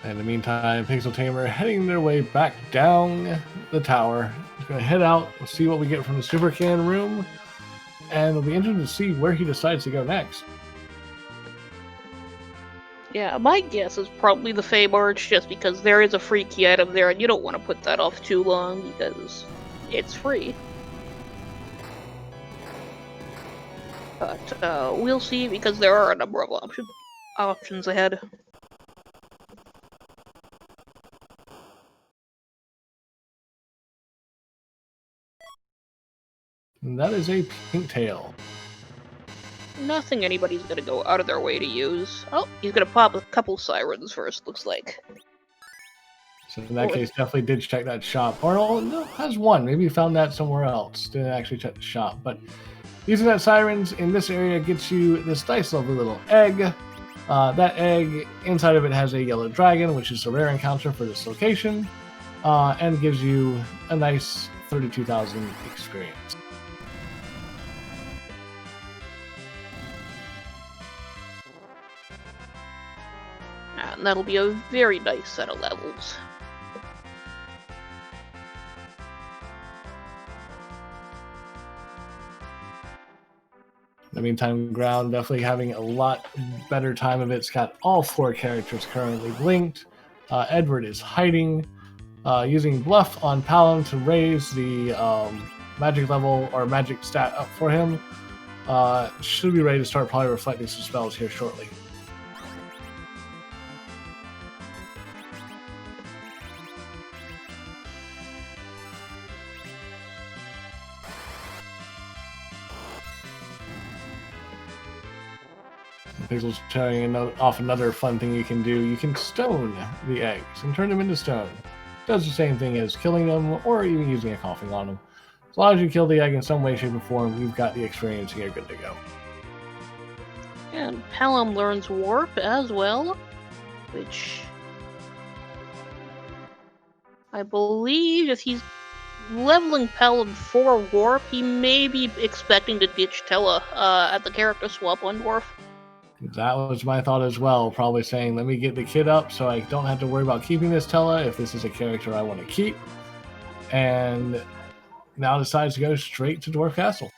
In the meantime, PixelTamer heading their way back down the tower. He's going to head out, we'll see what we get from the Super Can room, and it'll be interesting to see where he decides to go next. Yeah, my guess is probably the Fey Barge, just because there is a free key item there, and you don't want to put that off too long, because it's free. But we'll see, because there are a number of options ahead. And that is a pink tail. Nothing anybody's gonna go out of their way to use. Oh, he's gonna pop a couple sirens first, looks like. So in that case, definitely did check that shop. Or no, has one. Maybe he found that somewhere else. Didn't actually check the shop. But using that sirens in this area gets you this nice lovely little egg. That egg, inside of it has a yellow dragon, which is a rare encounter for this location. And gives you a nice 32,000 experience. And that'll be a very nice set of levels. In the meantime, Ground definitely having a lot better time of it. It's got all 4 characters currently linked. Edward is hiding, using Bluff on Palom to raise the magic level or magic stat up for him. Should be ready to start probably reflecting some spells here shortly. Pixel's showing off another fun thing you can do. You can stone the eggs and turn them into stone. Does the same thing as killing them or even using a coughing on them. As long as you kill the egg in some way, shape, or form, you've got the experience and you're good to go. And Palom learns Warp as well, which I believe if he's leveling Palom for Warp, he may be expecting to ditch Tella at the character swap on Dwarf. That was my thought as well. Probably saying, let me get the kid up so I don't have to worry about keeping this Tella if this is a character I want to keep. And now decides to go straight to Dwarf Castle.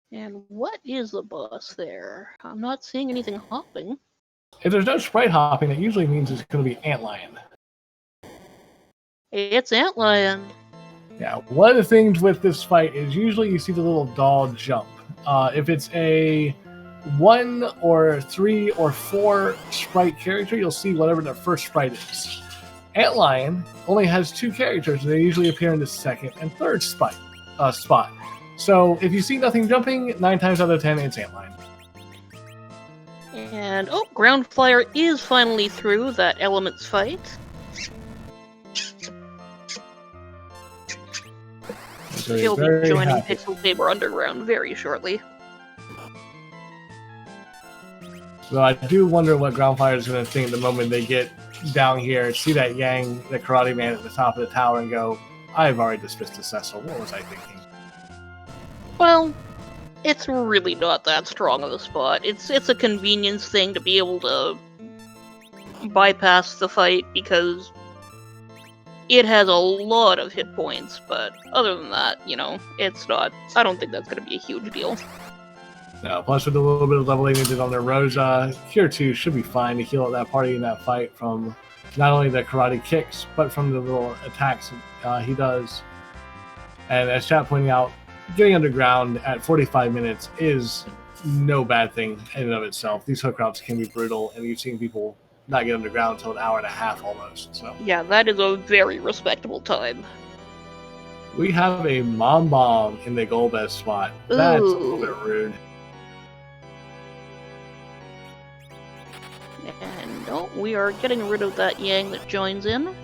And what is the boss there? I'm not seeing anything hopping. If there's no sprite hopping, it usually means it's going to be Antlion. It's Antlion. Yeah, one of the things with this fight is usually you see the little doll jump. If it's a 1 or 3 or 4 sprite character, you'll see whatever the first sprite is. Antlion only has 2 characters, and they usually appear in the second and third spot. So if you see nothing jumping, 9 times out of 10, it's Antlion. And, oh, groundflier is finally through that elements fight. So He'll be very joining happy. PixelTamer Underground very shortly. So I do wonder what Groundflier is going to think the moment they get down here, see that Yang, the karate man at the top of the tower, and go, I've already dismissed the Cecil. What was I thinking? Well, it's really not that strong of a spot. It's a convenience thing to be able to bypass the fight because it has a lot of hit points, but other than that, you know, it's not. I don't think that's going to be a huge deal. Plus, with a little bit of leveling they did on their Rosa, Cure 2 should be fine to heal out that party in that fight from not only the karate kicks, but from the little attacks he does. And as chat pointing out, getting underground at 45 minutes is no bad thing in and of itself. These hook routes can be brutal, and you've seen people not get underground until an hour and a half almost. So Yeah, that is a very respectable time. we have a mom bomb in the Golbez spot. That's a little bit rude. And no, we are getting rid of that Yang that joins in.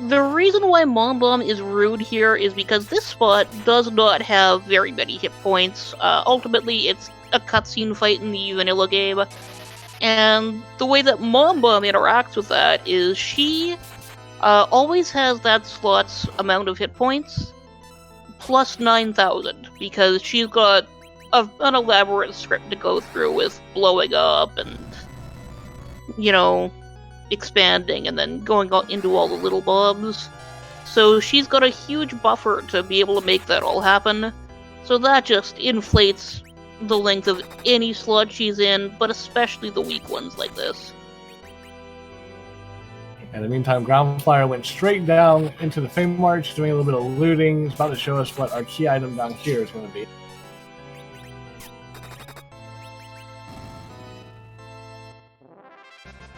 The reason why Mom Bomb is rude here is because this spot does not have very many hit points. Ultimately, it's a cutscene fight in the vanilla game. And the way that Mom Bomb interacts with that is she always has that slot's amount of hit points plus 9,000, because she's got an elaborate script to go through with blowing up and, expanding and then going into all the little bombs. So she's got a huge buffer to be able to make that all happen. So that just inflates the length of any slot she's in, but especially the weak ones like this. In the meantime, Groundflier went straight down into the Fame March, doing a little bit of looting. He's about to show us what our key item down here is going to be.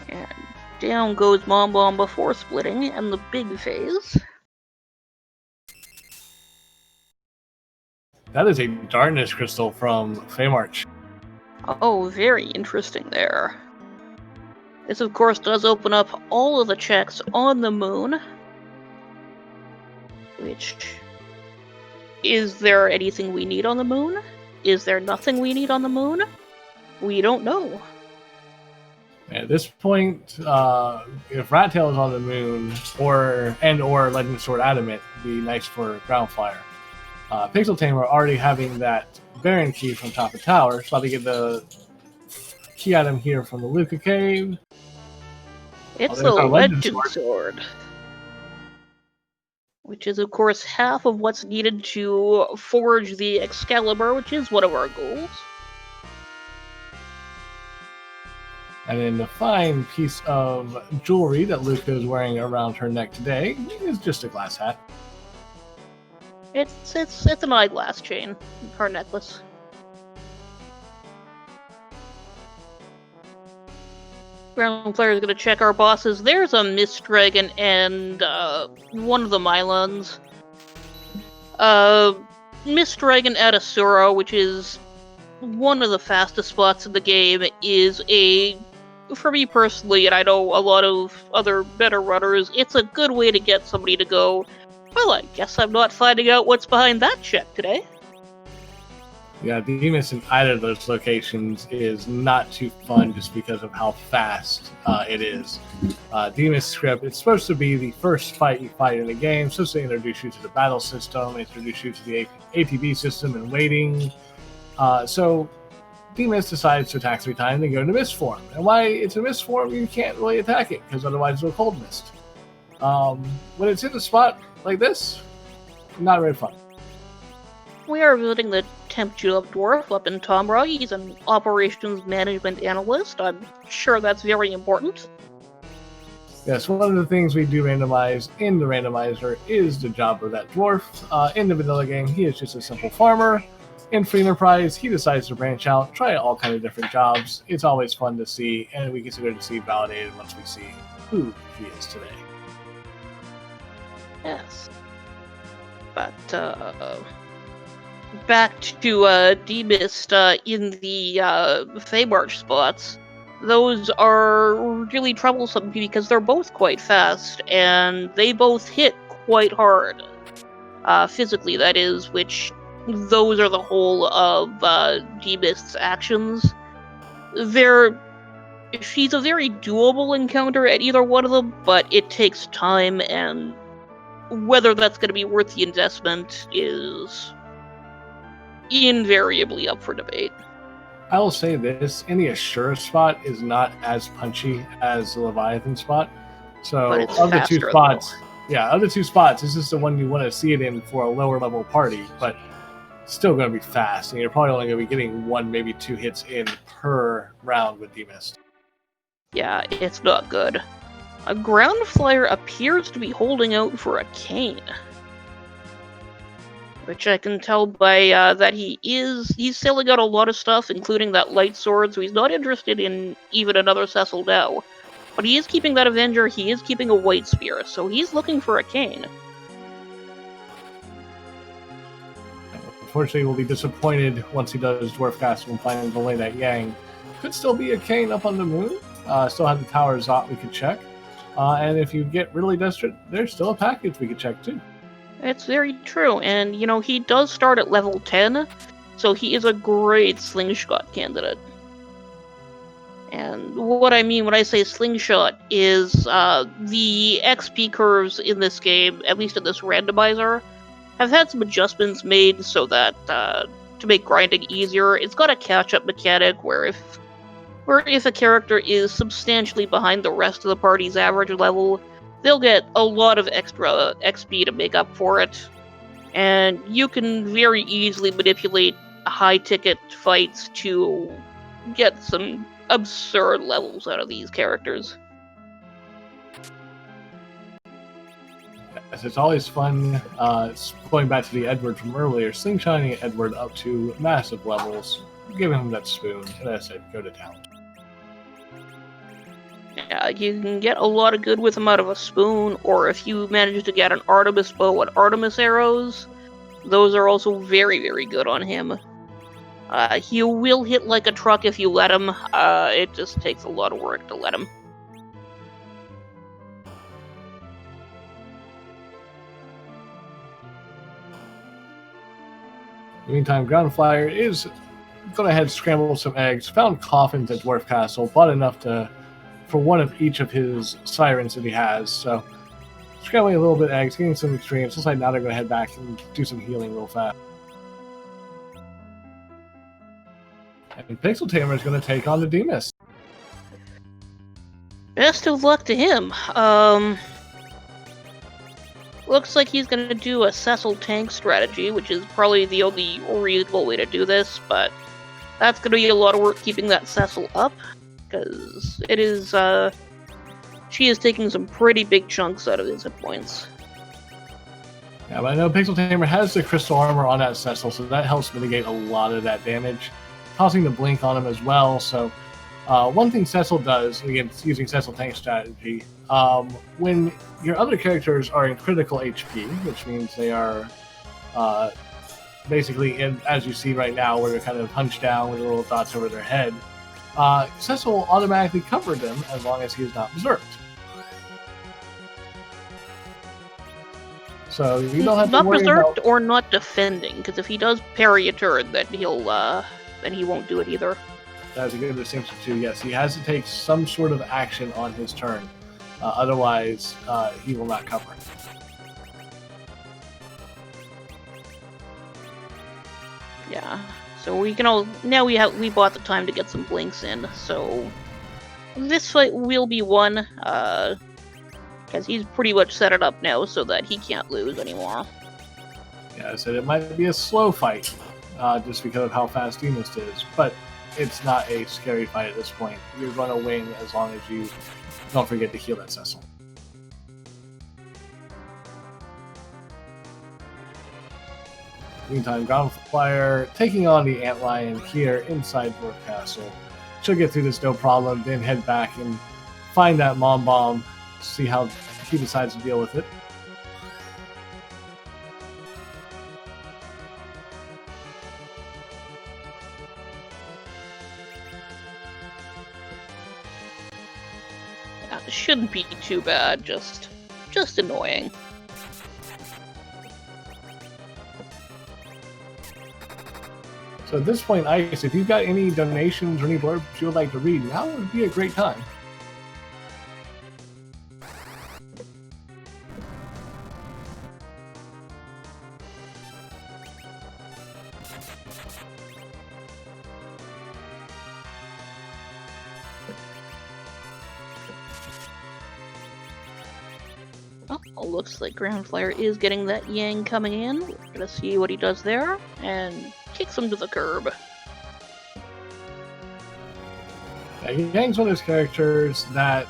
And down goes Mom Bomb before splitting, and the big phase. That is a Darkness Crystal from Fame March. Oh, very interesting there. This, of course, does open up all of the checks on the moon. Which... Is there anything we need on the moon? Is there nothing we need on the moon? We don't know. At this point, if Rat Tail is on the moon, or Legend Sword Adamant, would be nice for Groundflier. PixelTamer already having that Baron key from top of tower, so about to get the key item here from the Luca Cave. It's a Legend Sword. Which is, of course, half of what's needed to forge the Excalibur, which is one of our goals. And then the fine piece of jewelry that Luca is wearing around her neck today is just a glass hat. It's an eyeglass chain, her necklace. Groundflier is going to check our bosses. There's a Mist Dragon and one of the Mylons. Mist Dragon at Asura, which is one of the fastest spots in the game, is for me personally, and I know a lot of other better runners, it's a good way to get somebody to go, well, I guess I'm not finding out what's behind that check today. Yeah, Demas in either of those locations is not too fun just because of how fast it is. Demas script, it's supposed to be the first fight you fight in the game, supposed to introduce you to the battle system, introduce you to the ATB system and waiting. So Demas decides to attack 3 times and go into Mist form. And why it's a Mist form, you can't really attack it, because otherwise it'll Cold Mist. When it's in a spot like this, not very fun. We are visiting the Temp Julep Dwarf up in Tomra. He's an operations management analyst. I'm sure that's very important. Yes, one of the things we do randomize in the randomizer is the job of that dwarf. In the vanilla game, he is just a simple farmer. In Free Enterprise, he decides to branch out, try all kinds of different jobs. It's always fun to see, and we consider to see validated once we see who he is today. Yes. But, back to D-Mist in the Feymarch spots. Those are really troublesome because they're both quite fast, and they both hit quite hard. Physically, that is, which those are the whole of D-Mist's actions. She's a very doable encounter at either one of them, but it takes time, and whether that's going to be worth the investment is invariably up for debate. I will say this, in the Ashura spot is not as punchy as the Leviathan spot. So But it's of the two faster, spots, yeah, of the two spots, this is the one you want to see it in for a lower level party. But still going to be fast, and you're probably only going to be getting 1, maybe 2 hits in per round with Demist. Yeah, it's not good. A groundflier appears to be holding out for a cane. Which I can tell by that he's selling out a lot of stuff, including that light sword, so he's not interested in even another Cecil now. But he is keeping that Avenger, he is keeping a white spear, so he's looking for a cane. Unfortunately, we'll be disappointed once he does Dwarf Castle and finds only that Yang. Could still be a cane up on the moon. Still have the Tower Zot we could check. And if you get really desperate, there's still a package we could check too. It's very true, and he does start at level 10, so he is a great slingshot candidate. And what I mean when I say slingshot is the XP curves in this game, at least in this randomizer, have had some adjustments made so that to make grinding easier. It's got a catch-up mechanic where if a character is substantially behind the rest of the party's average level, they'll get a lot of extra XP to make up for it. And you can very easily manipulate high-ticket fights to get some absurd levels out of these characters. Yes, it's always fun going back to the Edward from earlier, slingshotting Edward up to massive levels, giving him that spoon, and as I said, go to town. Yeah, you can get a lot of good with him out of a spoon, or if you manage to get an Artemis bow and Artemis arrows, those are also very, very good on him. He will hit like a truck if you let him. It just takes a lot of work to let him. Meantime, groundflier is going ahead and scramble some eggs, found coffins at Dwarf Castle, bought enough for one of each of his sirens that he has, so scrambling a little bit of eggs, getting some experience. Looks like now they're going to head back and do some healing real fast. And PixelTamer is going to take on the Demist. Best of luck to him. Looks like he's going to do a Cecil tank strategy, which is probably the only reasonable way to do this, but that's going to be a lot of work keeping that Cecil up, because it is, she is taking some pretty big chunks out of his hit points. Yeah, but I know PixelTamer has the crystal armor on that Cecil, so that helps mitigate a lot of that damage. Tossing the blink on him as well, so one thing Cecil does, again, using Cecil tank strategy, when your other characters are in critical HP, which means they are basically, as you see right now, where they're kind of hunched down with little dots over their head, Cecil will automatically cover them as long as he is not berserked. So you don't have to worry about... Not berserked or not defending, because if he does parry a turn, then he won't do it either. That's a good distinction too. Yes, he has to take some sort of action on his turn. Otherwise, he will not cover. Yeah. So we can all now we bought the time to get some blinks in. So this fight will be won, because he's pretty much set it up now so that he can't lose anymore. Yeah, I said it might be a slow fight, just because of how fast Demist is, but it's not a scary fight at this point. You're going to win as long as you don't forget to heal that Cecil. Meantime, groundflier taking on the Antlion here inside Dwarf Castle. She'll get through this no problem, then head back and find that Mom Bomb, see how he decides to deal with it. Yeah, it shouldn't be too bad, just annoying. So at this point, Ice, if you've got any donations or any blurbs you would like to read, now would be a great time. Oh, looks like groundflier is getting that Yang coming in. We're gonna see what he does there, and kicks him to the curb. Yeah, Yang's one of those characters that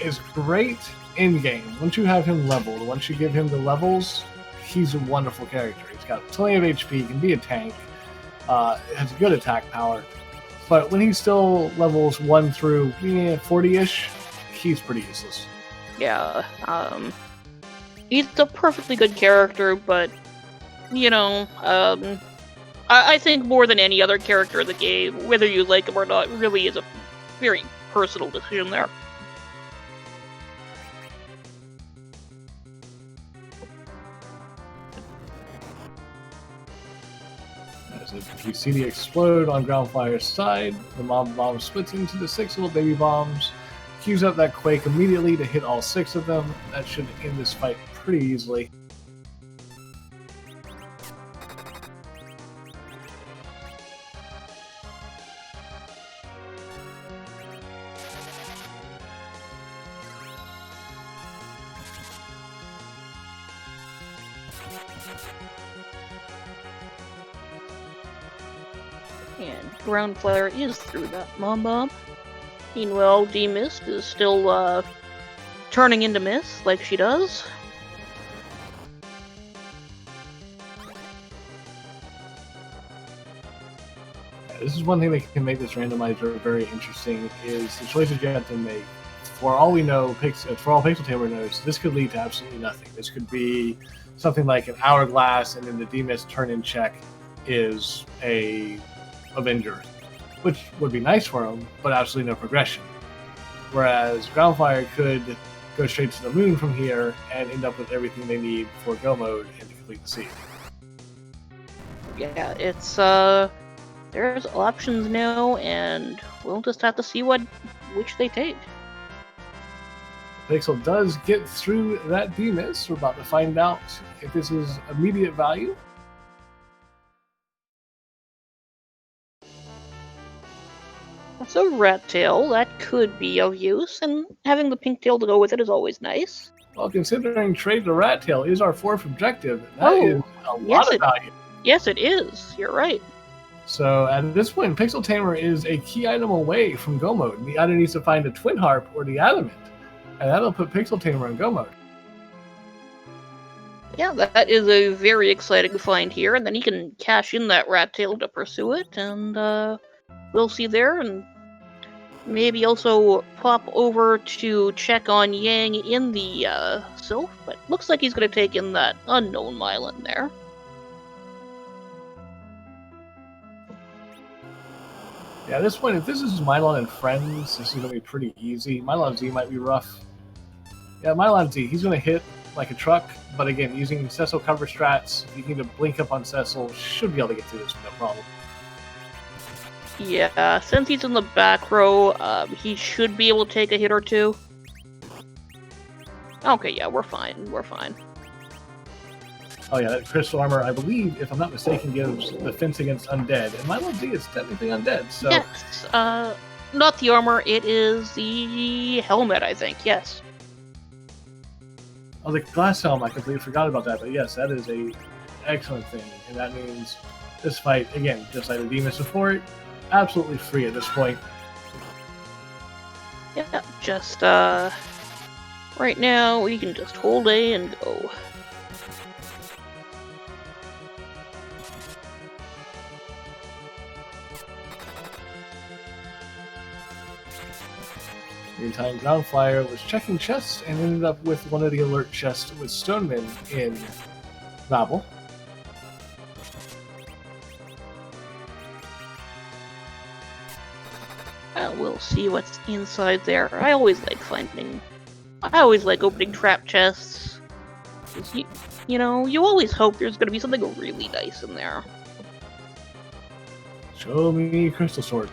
is great in game. Once you have him leveled, once you give him the levels, he's a wonderful character. He's got plenty of HP, can be a tank, has good attack power. But when he's still levels 1 through 40-ish, he's pretty useless. Yeah, he's a perfectly good character, but, I think more than any other character in the game, whether you like him or not, really is a very personal decision there. As you see the explode on groundflire's side, the mob bomb splits into the 6 little baby bombs, cues up that quake immediately to hit all 6 of them. That should end this fight pretty easily. And groundflier is through that mob bomb. Meanwhile, D-Mist is still, turning into Mist, like she does. This is one thing that can make this randomizer very interesting, is the choices you have to make. For all we know, for all PixelTamer knows, this could lead to absolutely nothing. This could be something like an hourglass, and then the D-Mist turn-in check is a Avenger, which would be nice for him, but absolutely no progression. Whereas Groundfire could go straight to the moon from here and end up with everything they need for go mode and to complete the seed. Yeah, it's, there's options now, and we'll just have to see which they take. Pixel does get through that D-Mist. We're about to find out if this is immediate value. That's a rat tail. That could be of use, and having the pink tail to go with it is always nice. Well, considering trade the rat tail is our 4th objective, that is a lot of value. Yes, it is. You're right. So at this point, PixelTamer is a key item away from go mode. He either needs to find a twin harp or the adamant, and that'll put PixelTamer in go mode. Yeah, that is a very exciting find here, and then he can cash in that rat tail to pursue it, and we'll see there, and maybe also pop over to check on Yang in the Sylph, but looks like he's going to take in that unknown Mylan there. Yeah, at this point, if this is Mylon and friends, this is going to be pretty easy. Mylon Z might be rough. Yeah, Mylon Z, he's going to hit like a truck, but again, using Cecil cover strats, if you need to blink up on Cecil, should be able to get through this with no problem. Yeah, since he's in the back row, he should be able to take a hit or two. Okay, yeah, we're fine. We're fine. Oh yeah, that crystal armor, I believe, if I'm not mistaken, gives defense against undead. And Mylon Z is technically undead, so... Yes, not the armor, it is the helmet, I think, yes. Oh, the glass helm, I completely forgot about that, but yes, that is a excellent thing. And that means this fight, again, just like the D-Mist before it, absolutely free at this point. Yeah, just, right now, we can just hold A and go. Meantime, Groundflier was checking chests and ended up with one of the alert chests with Stoneman in Babel. We'll see what's inside there. I always like opening trap chests. You know, you always hope there's going to be something really nice in there. Show me Crystal Sword.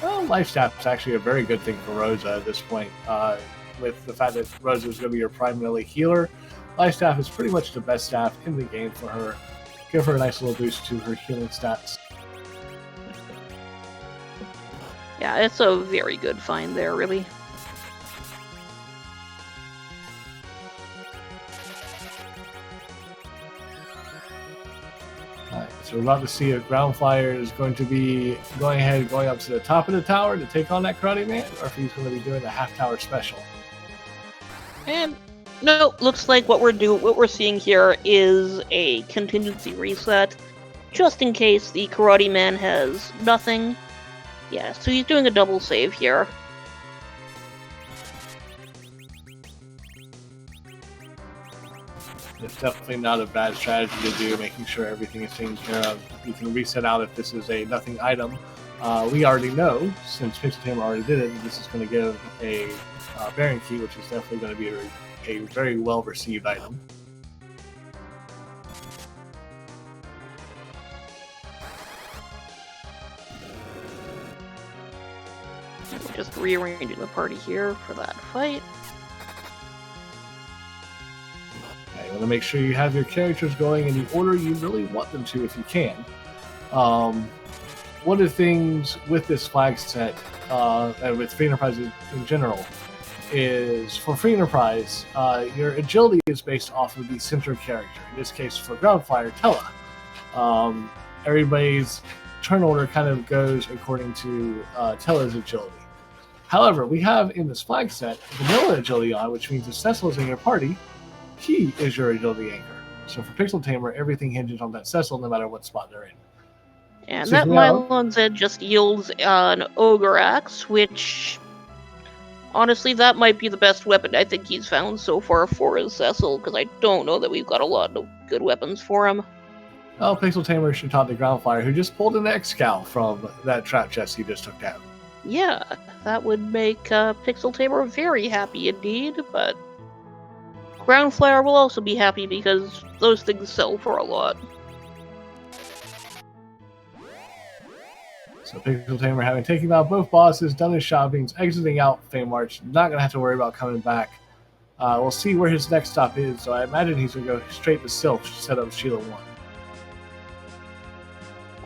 Well, Life Staff is actually a very good thing for Rosa at this point. With the fact that Rosa is going to be your primarily healer, Life Staff is pretty much the best staff in the game for her. Give her a nice little boost to her healing stats. Yeah, it's a very good find there, really. So we're about to see if groundflier is going to be going up to the top of the tower to take on that Karate Man, or if he's going to be doing the half-tower special. And no, looks like what we're seeing here is a contingency reset, just in case the Karate Man has nothing. Yeah, so he's doing a double save here. It's definitely not a bad strategy to do, making sure everything is taken care of. You can reset out if this is a nothing item. We already know, since PixelTamer already did it, that this is going to give a Baron Key, which is definitely going to be a very well-received item. Just rearranging the party here for that fight. You want to make sure you have your characters going in the order you really want them to if you can. One of the things with this flag set, and with Free Enterprise in general, is for Free Enterprise, your agility is based off of the center character. In this case, for Groundflier, Tella. Everybody's turn order kind of goes according to Tella's agility. However, we have in this flag set vanilla agility on, which means if Cecil is in your party, he is your agility anchor. So for PixelTamer, everything hinges on that Cecil no matter what spot they're in. And So that now, Mylon's Edge just yields an Ogre Axe, which, honestly, that might be the best weapon I think he's found so far for his Cecil, because I don't know that we've got a lot of good weapons for him. well, PixelTamer should talk to Groundflier, who just pulled an X-Scow from that trap chest he just took down. Yeah, that would make PixelTamer very happy indeed, but Groundflier will also be happy because those things sell for a lot. So PixelTamer, having taken out both bosses, done his shopping, exiting out Fame March, not going to have to worry about coming back. We'll see where his next stop is, so I imagine he's going to go straight to Sylph to set up Sheila 1.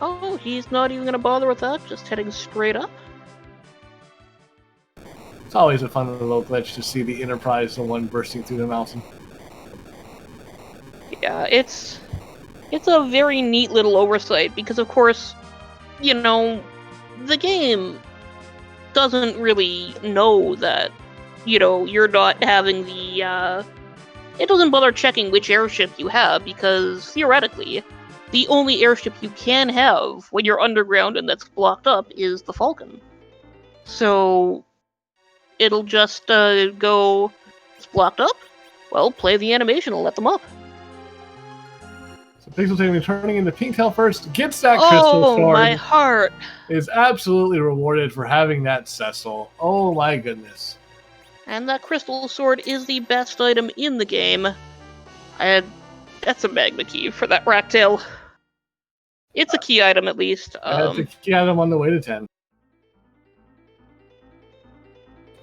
Oh, he's not even going to bother with that, just heading straight up. It's always a fun little glitch to see the Enterprise, the one bursting through the mountain. Yeah, it's a very neat little oversight, because of course, you know, the game doesn't really know that, you know, you're not having the, it doesn't bother checking which airship you have, because theoretically, the only airship you can have when you're underground and that's blocked up is the Falcon. So it'll just go, it's blocked up? Well, play the animation and let them up. So PixelTamer turning into Pinktail first, gets that crystal sword. Oh, my heart. Is absolutely rewarded for having that Cecil. Oh my goodness. And that crystal sword is the best item in the game. That's a Magma Key for that Racktail. It's a key item, at least. That's a key item on the way to 10.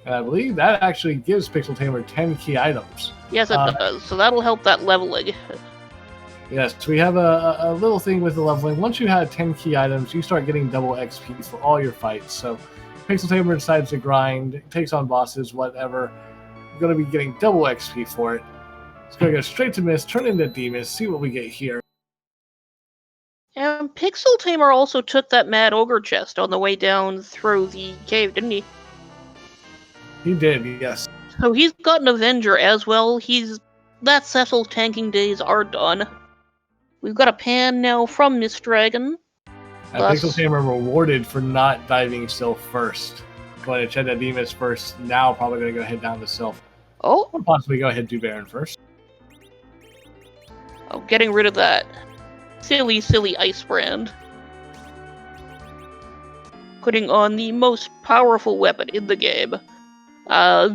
And I believe that actually gives PixelTamer 10 key items. Yes, it does. So that'll help that leveling. Yes, we have a little thing with the leveling. Once you have 10 key items, you start getting double XP for all your fights. So PixelTamer decides to grind, takes on bosses, whatever. You're going to be getting double XP for it. It's going to go straight to Mist, turn into Demus, see what we get here. And PixelTamer also took that Mad Ogre chest on the way down through the cave, didn't he? He did, yes. So he's got an Avenger as well. That Cecil tanking days are done. We've got a pan now from Mist Dragon. And PixelTamer rewarded for not diving Sylph first. Going to check that Demus first, now probably going to go ahead down to Sylph. Oh? Or possibly go ahead and do Baron first. Oh, getting rid of that silly ice brand. Putting on the most powerful weapon in the game.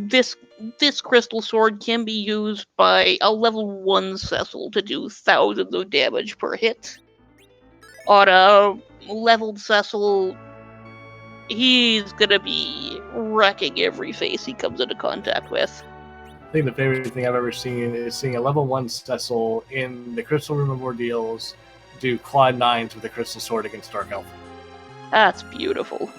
This crystal sword can be used by a level 1 Cecil to do thousands of damage per hit. On a leveled Cecil, he's gonna be wrecking every face he comes into contact with. I think the favorite thing I've ever seen is seeing a level 1 Cecil in the Crystal Room of Ordeals do quad 9s with a crystal sword against Dark Elf. That's beautiful.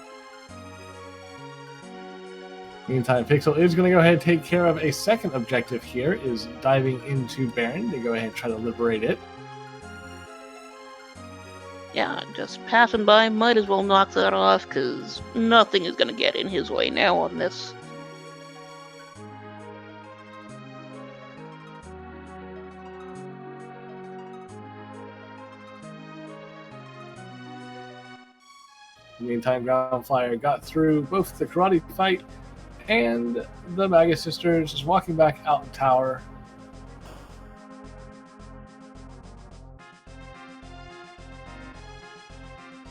Meantime, Pixel is going to go ahead and take care of a second objective here, is diving into Baron to go ahead and try to liberate it. Yeah, just passing by, might as well knock that off, because nothing is going to get in his way now on this. In the meantime, Groundflier got through both the karate fight and the Magus sisters, just walking back out the tower.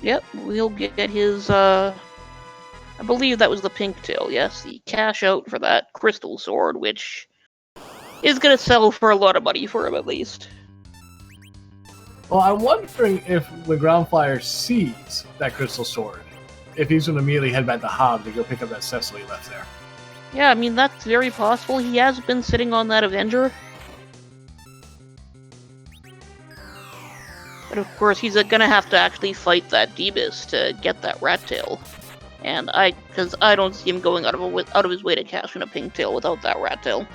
Yep, we'll get his, I believe that was the pink tail, yes, the cash out for that crystal sword, which is going to sell for a lot of money for him, at least. Well, I'm wondering if the Groundflier sees that crystal sword, if he's going to immediately head back to Hob to go pick up that Cecil he left there. Yeah, I mean, that's very possible. He has been sitting on that Avenger. But of course, he's gonna have to actually fight that Debus to get that rat tail. And because I don't see him going out of his way to cash in a pink tail without that rat tail.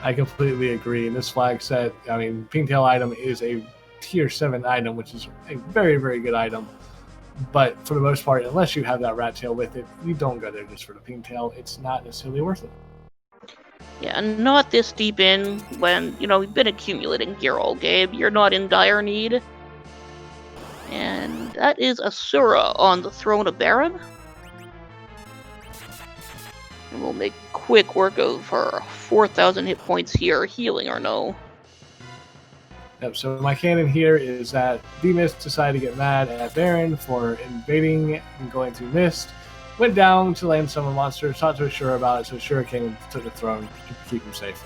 I completely agree. In this flag set, I mean, Pigtail item is a tier 7 item, which is a very, very good item. But for the most part, unless you have that rat tail with it, you don't go there just for the Pigtail. It's not necessarily worth it. Yeah, and not this deep in when, you've been accumulating gear all game. You're not in dire need. And that is Asura on the throne of Baron. And we'll make quick work of her 4,000 hit points here, healing or no. Yep, so my canon here is that D-Mist decided to get mad at Baron for invading and going through Mist, went down to land summon monsters, talked to Ashura about it, so Ashura came and took the throne to keep him safe.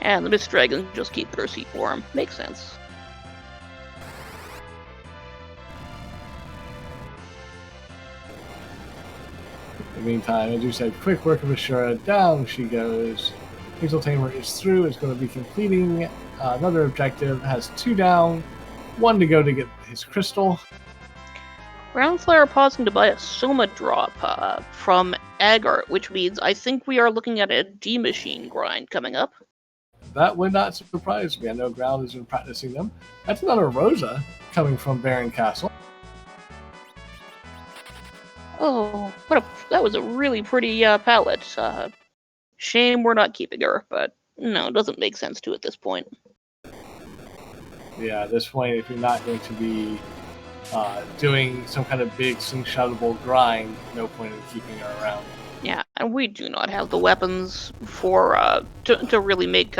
And the Mist Dragons just keep their seat for him. Makes sense. In the meantime, as you said, quick work of Ashura, down she goes. PixelTamer is through, is going to be completing another objective, has 2 down, 1 to go to get his crystal. Groundflier pausing to buy a Soma drop from Agart, which means I think we are looking at a D-Machine grind coming up. That would not surprise me. I know Ground has been practicing them. That's another Rosa coming from Baron Castle. Oh, that was a really pretty palette. Shame we're not keeping her, but no, it doesn't make sense to at this point. Yeah, at this point, if you're not going to be doing some kind of big slingshotable grind, no point in keeping her around. Yeah, and we do not have the weapons for to really make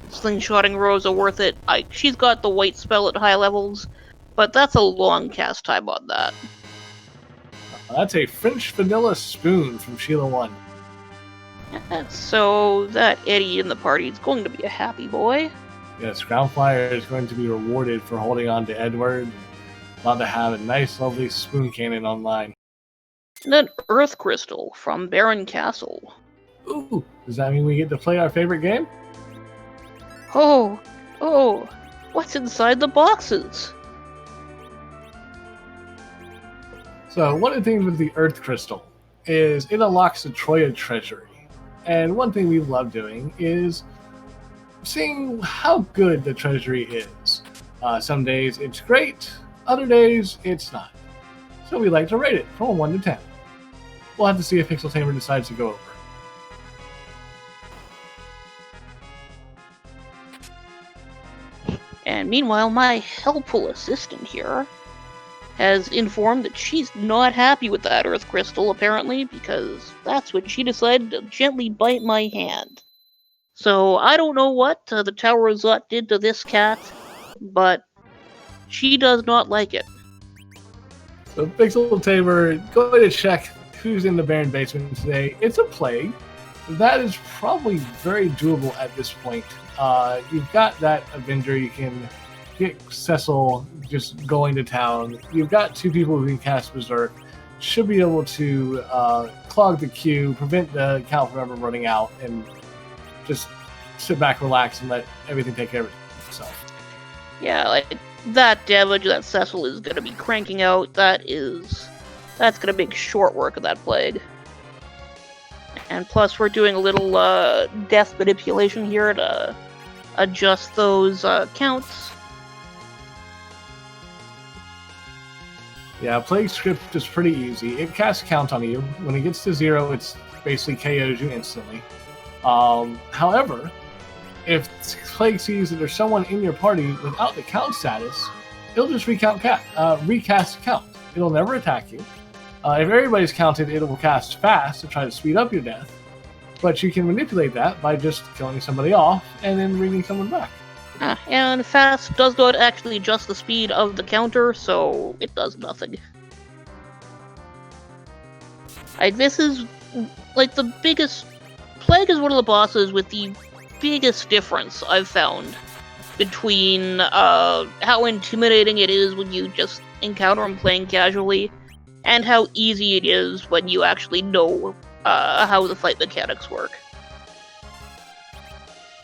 slingshotting Rosa worth it. She's got the white spell at high levels, but that's a long cast time on that. That's a French vanilla spoon from Sheila 1. So that Eddie in the party is going to be a happy boy. Yes, Groundflier is going to be rewarded for holding on to Edward. About to have a nice, lovely spoon cannon online. And an Earth Crystal from Baron Castle. Ooh, does that mean we get to play our favorite game? Oh, what's inside the boxes? So one of the things with the Earth Crystal is it unlocks the Troya Treasury. And one thing we love doing is seeing how good the Treasury is. Some days it's great, other days it's not. So we like to rate it from 1 to 10. We'll have to see if PixelTamer decides to go over. And meanwhile, my helpful assistant here has informed that she's not happy with that Earth Crystal, apparently, because that's when she decided to gently bite my hand. So I don't know what the Tower Rosette did to this cat, but she does not like it. So PixelTamer, going to check who's in the Baron basement today. It's a plague. That is probably very doable at this point. You've got that Avenger, you can get Cecil just going to town. You've got 2 people who can cast Berserk. Should be able to clog the queue, prevent the count from ever running out, and just sit back, relax, and let everything take care of itself. Yeah, like that damage that Cecil is going to be cranking out, that's going to make short work of that plague. And plus, we're doing a little death manipulation here to adjust those counts. Yeah, Plague Script is pretty easy. It casts Count on you. When it gets to 0, it's basically KOs you instantly. However, if Plague sees that there's someone in your party without the Count status, it'll just recast Count. It'll never attack you. If everybody's counted, it will cast Fast to try to speed up your death. But you can manipulate that by just killing somebody off and then bringing someone back. And Fast does not actually adjust the speed of the counter, so it does nothing. This is like the biggest... Plague is one of the bosses with the biggest difference I've found between how intimidating it is when you just encounter him playing casually, and how easy it is when you actually know how the fight mechanics work.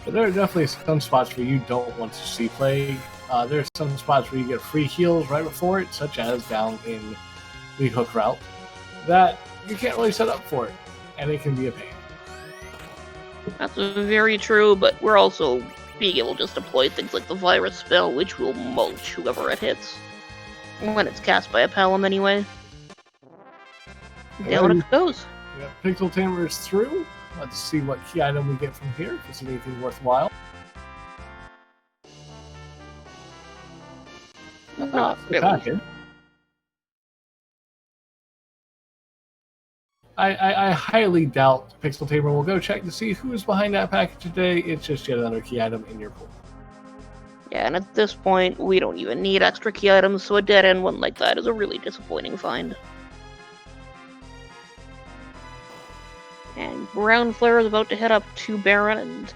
But there are definitely some spots where you don't want to see Plague. There are some spots where you get free heals right before it, such as down in the hook route, that you can't really set up for it, and it can be a pain. That's very true, but we're also being able to just deploy things like the virus spell, which will mulch whoever it hits. When it's cast by a Palom anyway. Down it goes. Yeah, PixelTamer is through. Let's see what key item we get from here, if it's anything worthwhile. Not really. I highly doubt PixelTamer will go check to see who's behind that package today. It's just yet another key item in your pool. Yeah, and at this point, we don't even need extra key items, so a dead-end one like that is a really disappointing find. And groundflier is about to head up to Baron and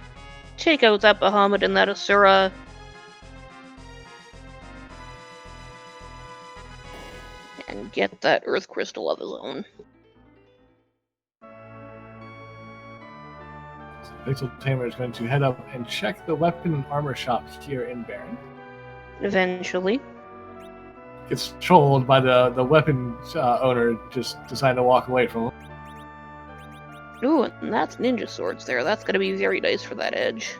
take out that Bahamut and that Asura. And get that Earth Crystal of his own. So PixelTamer is going to head up and check the weapon and armor shop here in Baron. Eventually. Gets trolled by the weapons owner, just deciding to walk away from him. Ooh, and that's ninja swords there. That's going to be very nice for that edge.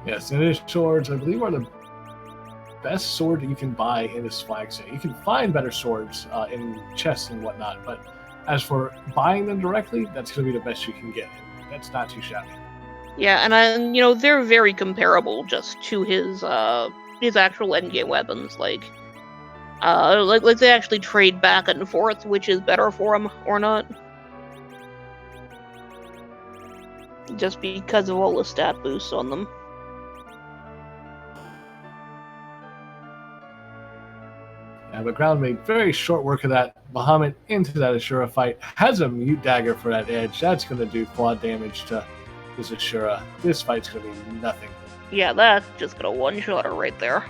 Yes, ninja swords, I believe, are the best sword that you can buy in this flag set. You can find better swords in chests and whatnot, but as for buying them directly, that's going to be the best you can get. That's not too shabby. Yeah, and they're very comparable just to his actual endgame weapons. Like they actually trade back and forth, which is better for him or not. Just because of all the stat boosts on them. Yeah, but Ground made very short work of that. Bahamut into that Ashura fight. Has a mute dagger for that edge. That's going to do quad damage to his Ashura. This fight's going to be nothing. Yeah, that's just going to one-shot her right there.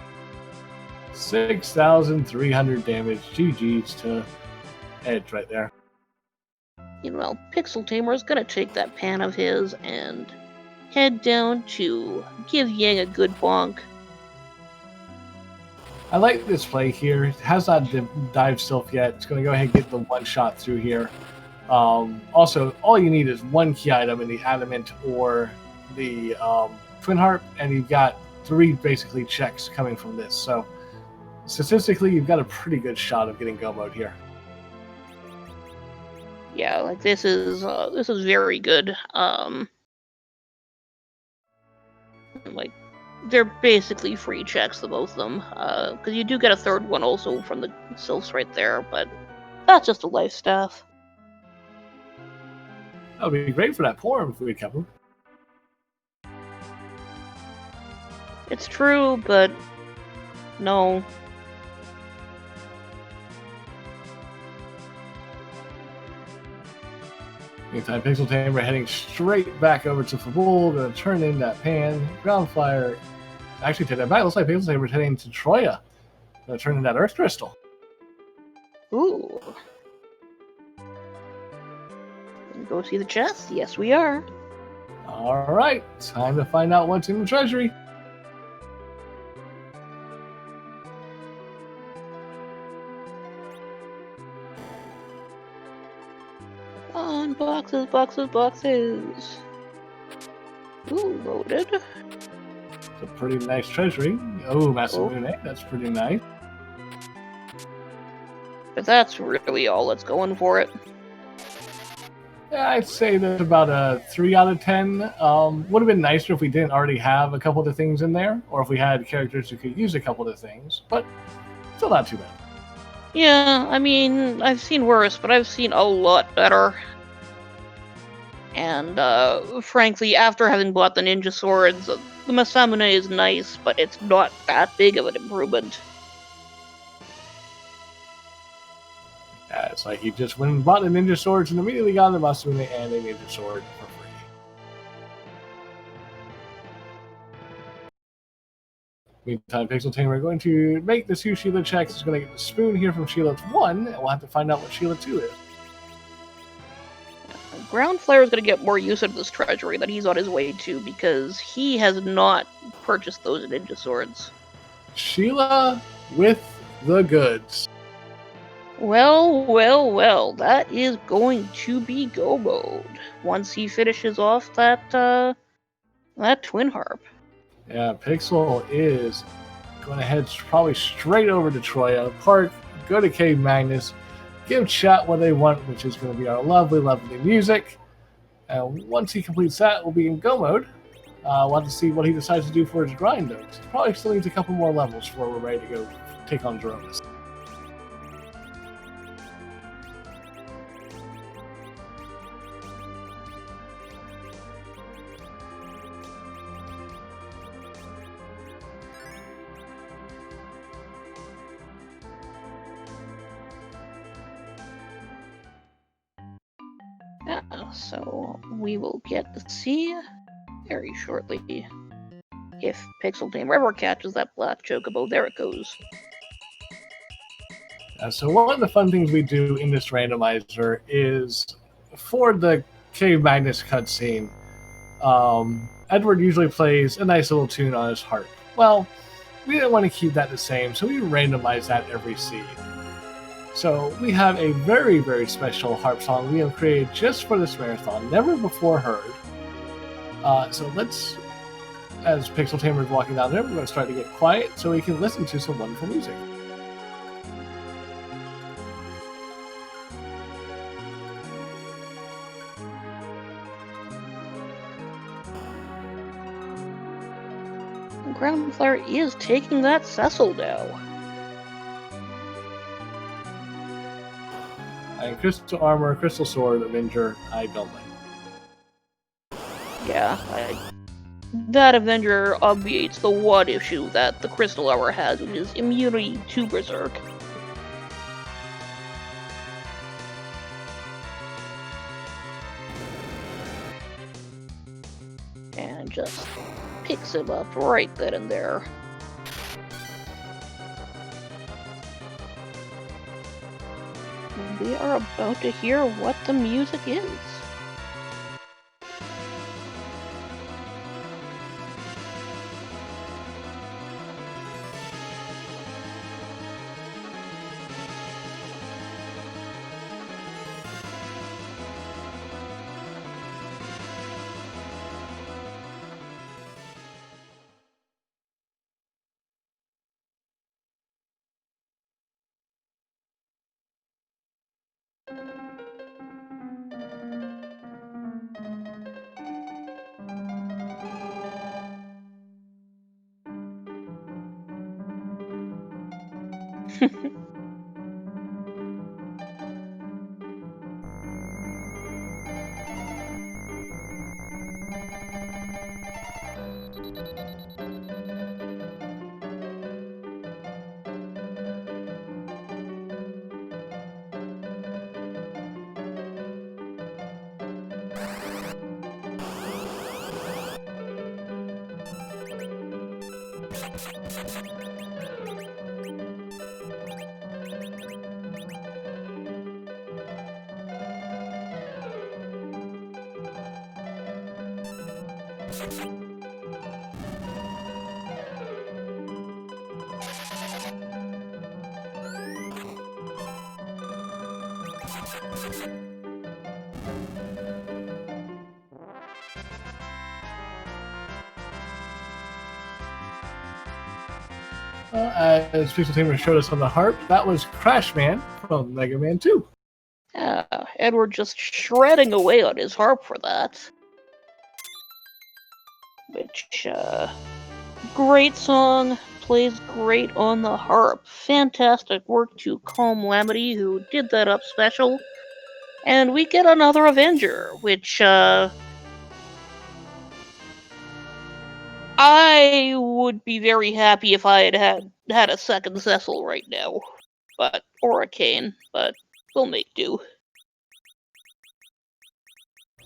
6,300 damage. GG's to edge right there. Well, PixelTamer is going to take that pan of his and head down to give Yang a good bonk. I like this play here. It has not dive stealth yet. It's going to go ahead and get the one shot through here. Also, all you need is one key item in the Adamant or the Twin Harp, and you've got 3 basically checks coming from this. So statistically, you've got a pretty good shot of getting go mode here. Yeah, like this is very good. Like they're basically free checks, the both of them, because you do get a third one also from the sylphs right there, but that's just a life staff. That would be great for that Porum if we could cover. It's true, but no. Meantime, PixelTamer heading straight back over to Fabul, going to turn in that pan. Groundflier, actually take that back. Looks like PixelTamer's heading to Troya. Going to turn in that Earth Crystal. Ooh. Go see the chest? Yes, we are. Alright, time to find out what's in the treasury. On boxes, boxes, boxes. Ooh, loaded. It's a pretty nice treasury. Oh, Masamune, that's pretty nice. But that's really all that's going for it. Yeah, I'd say that's about a 3 out of 10. Would have been nicer if we didn't already have a couple of the things in there, or if we had characters who could use a couple of the things, but still not too bad. Yeah, I mean, I've seen worse, but I've seen a lot better. And frankly, after having bought the ninja swords, the Masamune is nice, but it's not that big of an improvement. Yeah, it's like you just went and bought the ninja swords and immediately got the Masamune and a ninja sword for free. Meantime, PixelTamer, we're going to make the 2 Sheila checks. It's going to get the spoon here from Sheila 1, and we'll have to find out what Sheila 2 is. Groundflier is going to get more use out of this treasury that he's on his way to, because he has not purchased those ninja swords. Sheila with the goods. Well, that is going to be go mode once he finishes off that twin harp. Yeah, Pixel is going to head probably straight over to Troya Park, go to Cave Magnus, give chat what they want, which is going to be our lovely, lovely music. And once he completes that, we'll be in go mode. We'll have to see what he decides to do for his grind, though. He probably still needs a couple more levels before we're ready to go take on Jeromus. Yeah, so we will get to see very shortly if PixelTamer ever catches that black chocobo. There it goes. So one of the fun things we do in this randomizer is for the Cave Magnus cutscene, Edward usually plays a nice little tune on his harp. Well, we didn't want to keep that the same, so we randomized that every scene. So we have a very, very special harp song we have created just for this marathon, never before heard. So let's, as PixelTamer is walking down there, we're going to start to get quiet so we can listen to some wonderful music. Groundflier is taking that Cecil now. And Crystal Armor, Crystal Sword, Avenger, I don't like. Yeah, that Avenger obviates the one issue that the Crystal Armor has, which is immunity to Berserk. And just picks him up right then and there. We are about to hear what the music is. As PixelTamer showed us on the harp, that was Crashman from Mega Man 2. Edward just shredding away on his harp for that. Which, great song, plays great on the harp. Fantastic work to Calm Lamity, who did that up special. And we get another Avenger, which, I would be very happy if I had a second Cecil right now. Or a Kane, but we'll make do.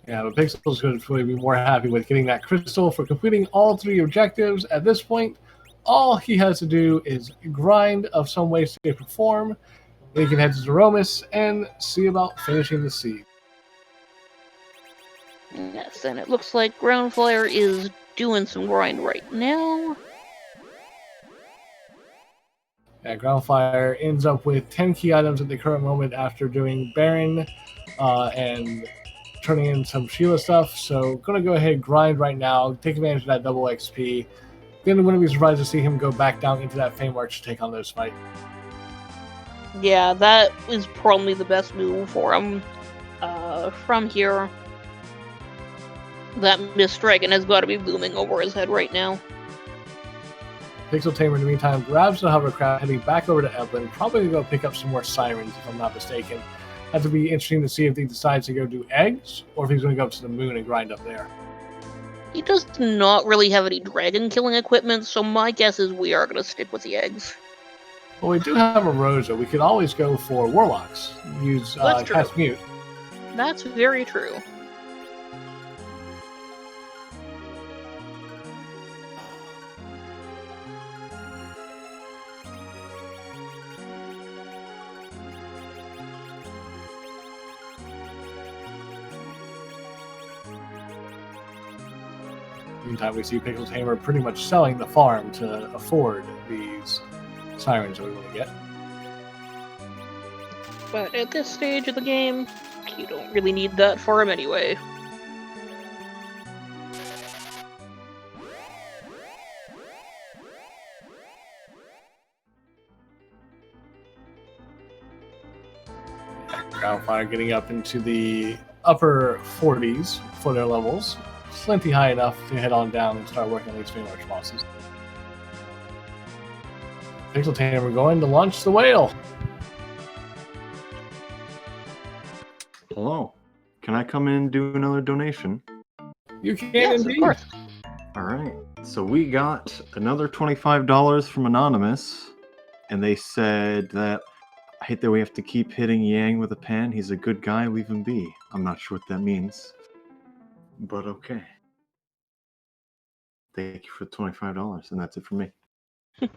Yeah, but Pixel's going to be more happy with getting that crystal for completing all 3 objectives. At this point, all he has to do is grind of some way, shape, or form. Then he can head to Zeromus and see about finishing the seed. Yes, and it looks like Groundflier is doing some grind right now. Yeah, Groundfire ends up with 10 key items at the current moment after doing Baron and turning in some Sheila stuff. So going to go ahead and grind right now, take advantage of that double XP. Then wouldn't be surprised to see him go back down into that Fame Arch to take on those fights. Yeah, that is probably the best move for him. From here, that Mist Dragon has got to be looming over his head right now. PixelTamer, in the meantime, grabs the hovercraft, heading back over to Evelyn, probably going to go pick up some more sirens, if I'm not mistaken. That would be interesting to see if he decides to go do eggs, or if he's going to go up to the moon and grind up there. He does not really have any dragon killing equipment, so my guess is we are going to stick with the eggs. Well, we do have a Rosa. We could always go for Warlocks. Use Cast Mute. That's very true. Meantime, we see PixelTamer pretty much selling the farm to afford these sirens that we want to get. But at this stage of the game, you don't really need that for him anyway. Groundfire getting up into the upper 40s for their levels. Plenty high enough to head on down and start working on these Fame Arch bosses. PixelTamer going to launch the whale. Hello. Can I come in and do another donation? You can Yes, indeed. of course. All right. So we got another $25 from Anonymous, and they said that I hate that we have to keep hitting Yang with a pen. He's a good guy. Leave him be. I'm not sure what that means, but okay. Thank you for the $25, and that's it for me. He's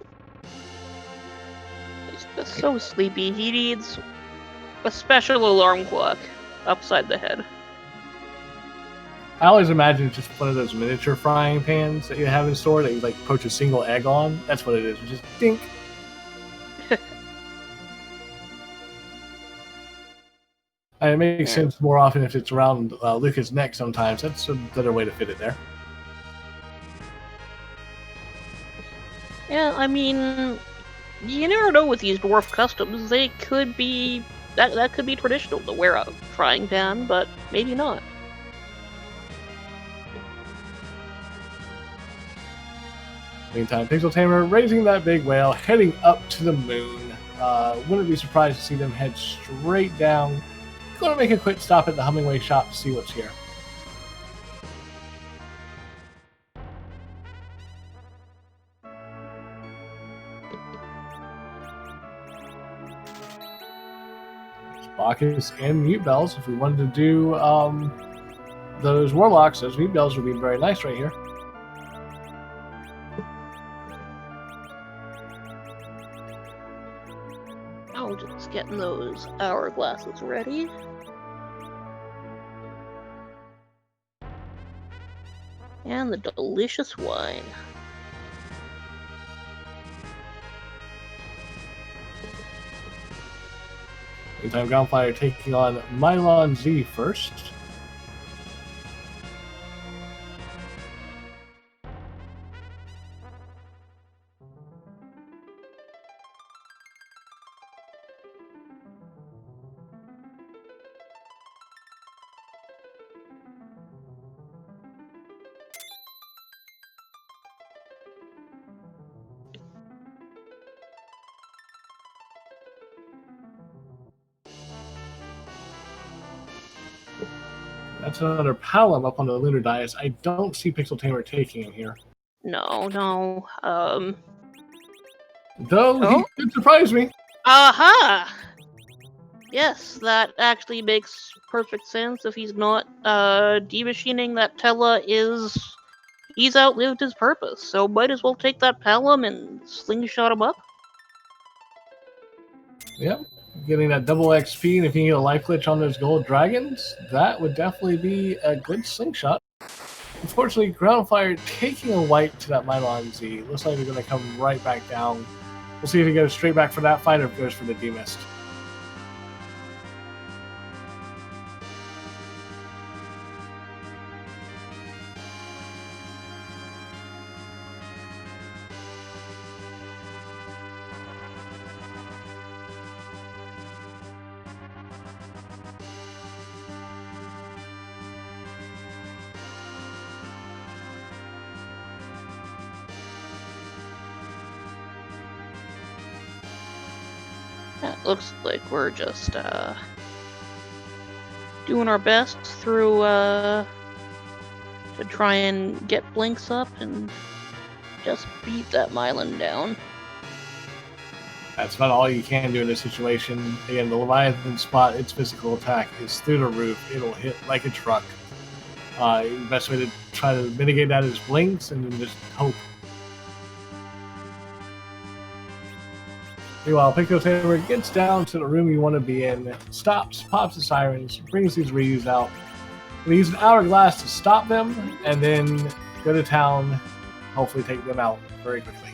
just so sleepy. He needs a special alarm clock upside the head. I always imagine it's just one of those miniature frying pans that you have in store that you like poach a single egg on. That's what it is. Just dink. And it makes sense more often if it's around Luca's neck sometimes. That's a better way to fit it there. Yeah, I mean, you never know with these dwarf customs. They could be that could be traditional to wear a frying pan, but maybe not. Meantime, PixelTamer raising that big whale, heading up to the moon. Wouldn't be surprised to see them head straight down. Going to make a quick stop at the Hummingway shop to see what's here. Bacchus and Mute Bells. If we wanted to do those Warlocks, those Mute Bells would be very nice right here. Oh, just getting those hourglasses ready. And the delicious wine. Meantime, Groundflier taking on Mylon Z first. That's another Palom up on the lunar dais. I don't see PixelTamer taking him here. No. Though he could surprise me. Aha! Yes, that actually makes perfect sense. If he's not demachining, that Tella he's outlived his purpose. So might as well take that Palom and slingshot him up. Yep. Getting that double XP, and if you can get a life glitch on those gold dragons, that would definitely be a good slingshot. Unfortunately, groundflier taking a wipe to that Mylon Z. Looks like they're going to come right back down. We'll see if he goes straight back for that fight or if he goes for the demist. It looks like we're just doing our best through to try and get Blinks up and just beat that Mylan down. That's about all you can do in this situation. Again, the Leviathan spot, its physical attack is through the roof. It'll hit like a truck. The best way to try to mitigate that is Blinks and then just hope. Meanwhile, PixelTamer gets down to the room you want to be in, stops, pops the sirens, brings these Ryus out. We use an hourglass to stop them, and then go to town, hopefully take them out very quickly.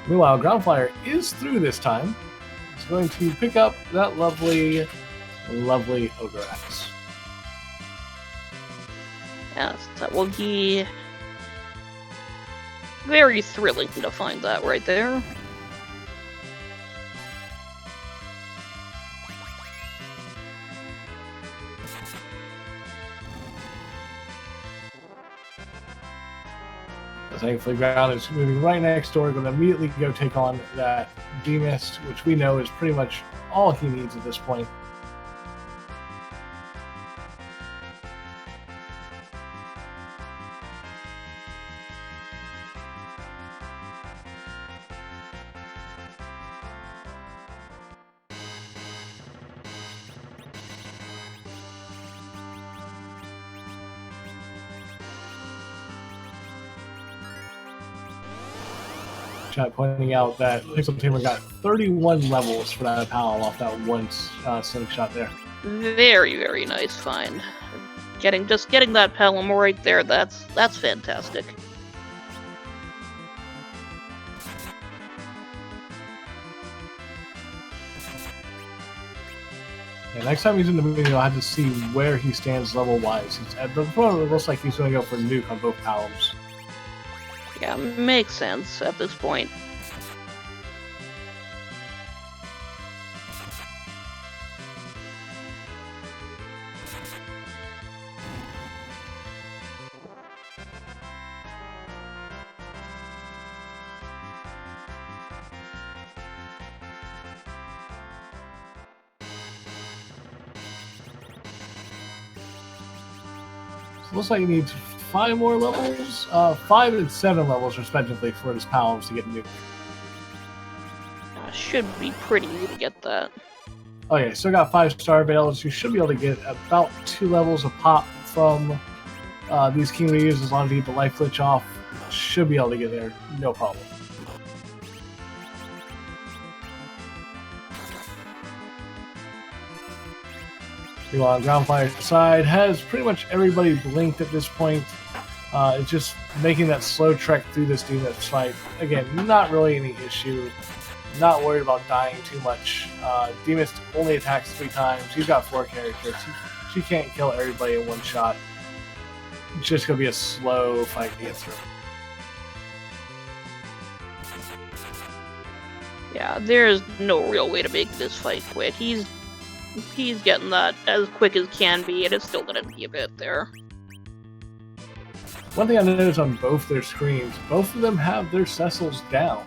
Meanwhile, groundflier is through this time. It's going to pick up that lovely, lovely Ogre Axe. Yes, that will be very thrilling to find that right there. Thankfully, Ground is moving right next door. Going to immediately go take on that demist, which we know is pretty much all he needs at this point. Chat pointing out that PixelTamer got 31 levels for that Palom off that one slingshot there. Very, very nice find. Getting that Palom right there, that's fantastic. Yeah, next time he's in the movie, I'll have to see where he stands level-wise. At the front, it looks like he's going to go for nuke on both Paloms. Yeah, makes sense at this point. So looks like he needs 5 more levels, 5 and 7 levels respectively for his Paloms to get nuked. Should be pretty easy to get that. Okay, still got 5-star veils. You should be able to get about 2 levels of pop from these King Ryus as long as you get the life glitch off. Should be able to get there, no problem. On groundflier's side has pretty much everybody blinked at this point. It's just making that slow trek through this demist fight. Again, not really any issue. Not worried about dying too much. Demist only attacks 3 times. He's got 4 characters. She can't kill everybody in one shot. It's just going to be a slow fight to get through. Yeah, there's no real way to make this fight quick. He's getting that as quick as can be, and it's still going to be a bit there. One thing I noticed on both their screens, both of them have their Cecils down.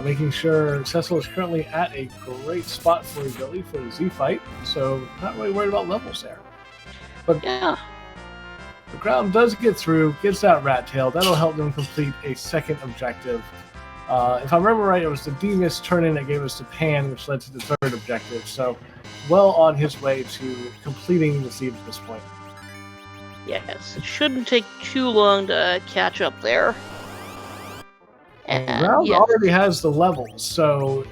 making sure Cecil is currently at a great spot for ability for the Z fight, so not really worried about levels there. But Yeah. the ground does get through, gets that rat tail. That'll help them complete a second objective. If I remember right, it was the D-Miss turn-in that gave us the pan, which led to the third objective. So, well on his way to completing the siege at this point. Yes, it shouldn't take too long to catch up there. And And Ground yeah, already has the levels, so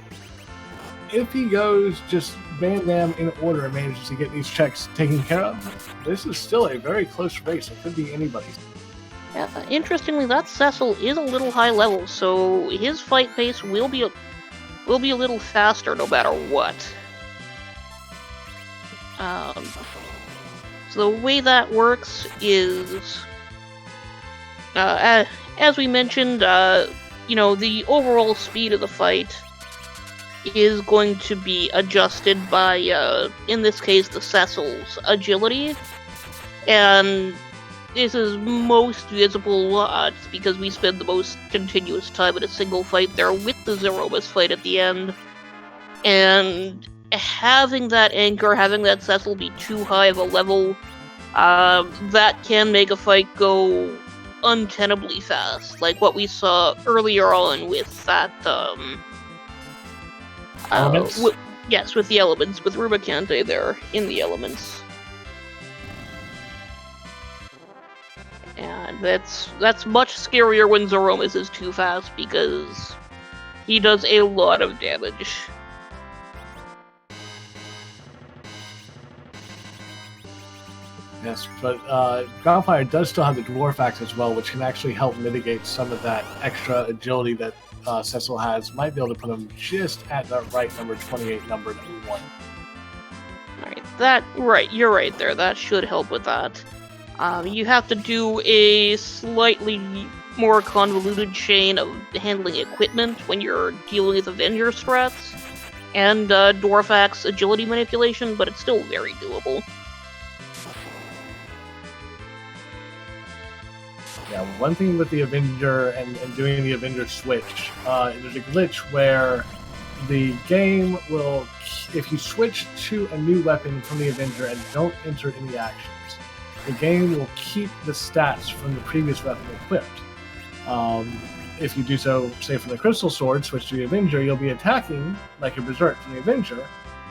if he goes just ban them in order and manages to get these checks taken care of, this is still a very close race. It could be anybody's. yeah, interestingly, that Cecil is a little high level, so his fight pace will be a little faster no matter what. So the way that works is, as we mentioned, the overall speed of the fight is going to be adjusted by, in this case, the Cecil's agility, and this is most visible because we spend the most continuous time in a single fight there with the Zeromus fight at the end, and having that anchor, having that Cecil be too high of a level, that can make a fight go untenably fast, like what we saw earlier on with that, Elements? with the elements, with Rubicante there in the elements. And that's much scarier when Zeromus is too fast, because he does a lot of damage. Yes, but Groundflier does still have the Dwarf Axe as well, which can actually help mitigate some of that extra agility that Cecil has. Might be able to put him just at that right number 28 number that we want. Right, you're right there. That should help with that. You have to do a slightly more convoluted chain of handling equipment when you're dealing with Avenger strats, and Dwarf Axe agility manipulation, but it's still very doable. Yeah, one thing with the Avenger and doing the Avenger switch, there's a glitch where the game will, if you switch to a new weapon from the Avenger and don't enter any actions, the game will keep the stats from the previous weapon equipped. If you do so, say from the Crystal Sword, switch to the Avenger, you'll be attacking like a Berserk from the Avenger,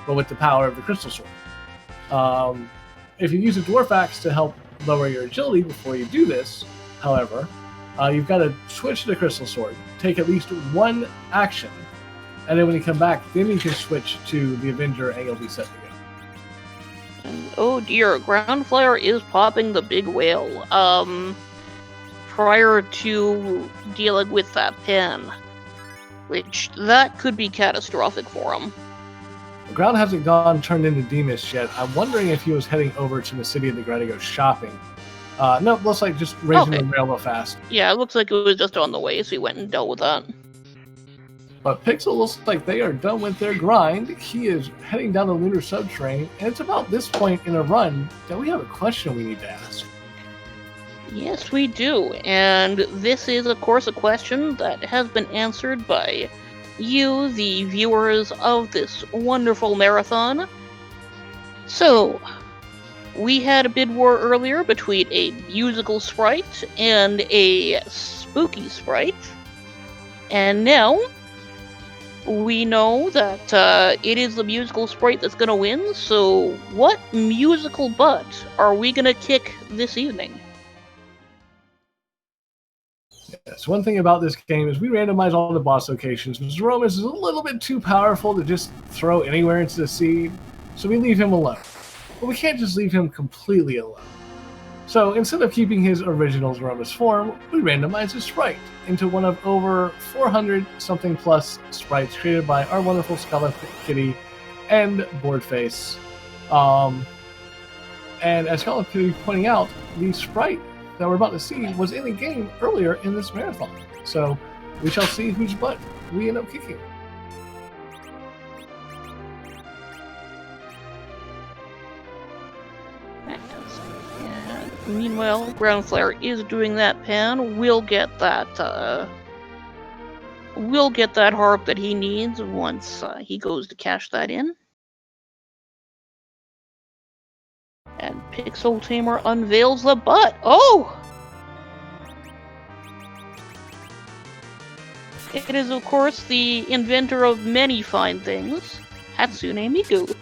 but with the power of the Crystal Sword. If you use a Dwarf Axe to help lower your agility before you do this, however, you've got to switch to the Crystal Sword, take at least one action, and then when you come back, then you can switch to the Avenger and you'll be set to go. And oh dear, Groundflier is popping the big whale. Prior to dealing with that pen, which that could be catastrophic for him. The ground hasn't turned into D-Miss yet. I'm wondering if he was heading over to the city of the to go shopping. No, looks like just raising the rail real fast. Yeah, it looks like it was just on the way, so he went and dealt with that. But Pixel looks like they are done with their grind. He is heading down the lunar subterranean, and it's about this point in a run that we have a question we need to ask. Yes, we do, and this is, of course, a question that has been answered by you, the viewers of this wonderful marathon. So, we had a bid war earlier between a musical sprite and a spooky sprite, and now we know that it is the musical sprite that's going to win, so what musical butt are we going to kick this evening? Yes, one thing about this game is we randomize all the boss locations. Zeromus is a little bit too powerful to just throw anywhere into the sea, so we leave him alone. But we can't just leave him completely alone. So instead of keeping his original Zeromus form, we randomize his sprite into one of over 400 something plus sprites created by our wonderful Scarlet Kitty and Boardface. And as Scarlet Kitty pointing out, the sprite that we're about to see was in the game earlier in this marathon. So we shall see whose butt we end up kicking. And meanwhile, Groundflier is doing that pan. We'll get that will get that harp that he needs once he goes to cash that in. And PixelTamer unveils the butt. Oh! It is, of course, the inventor of many fine things, Hatsune Miku.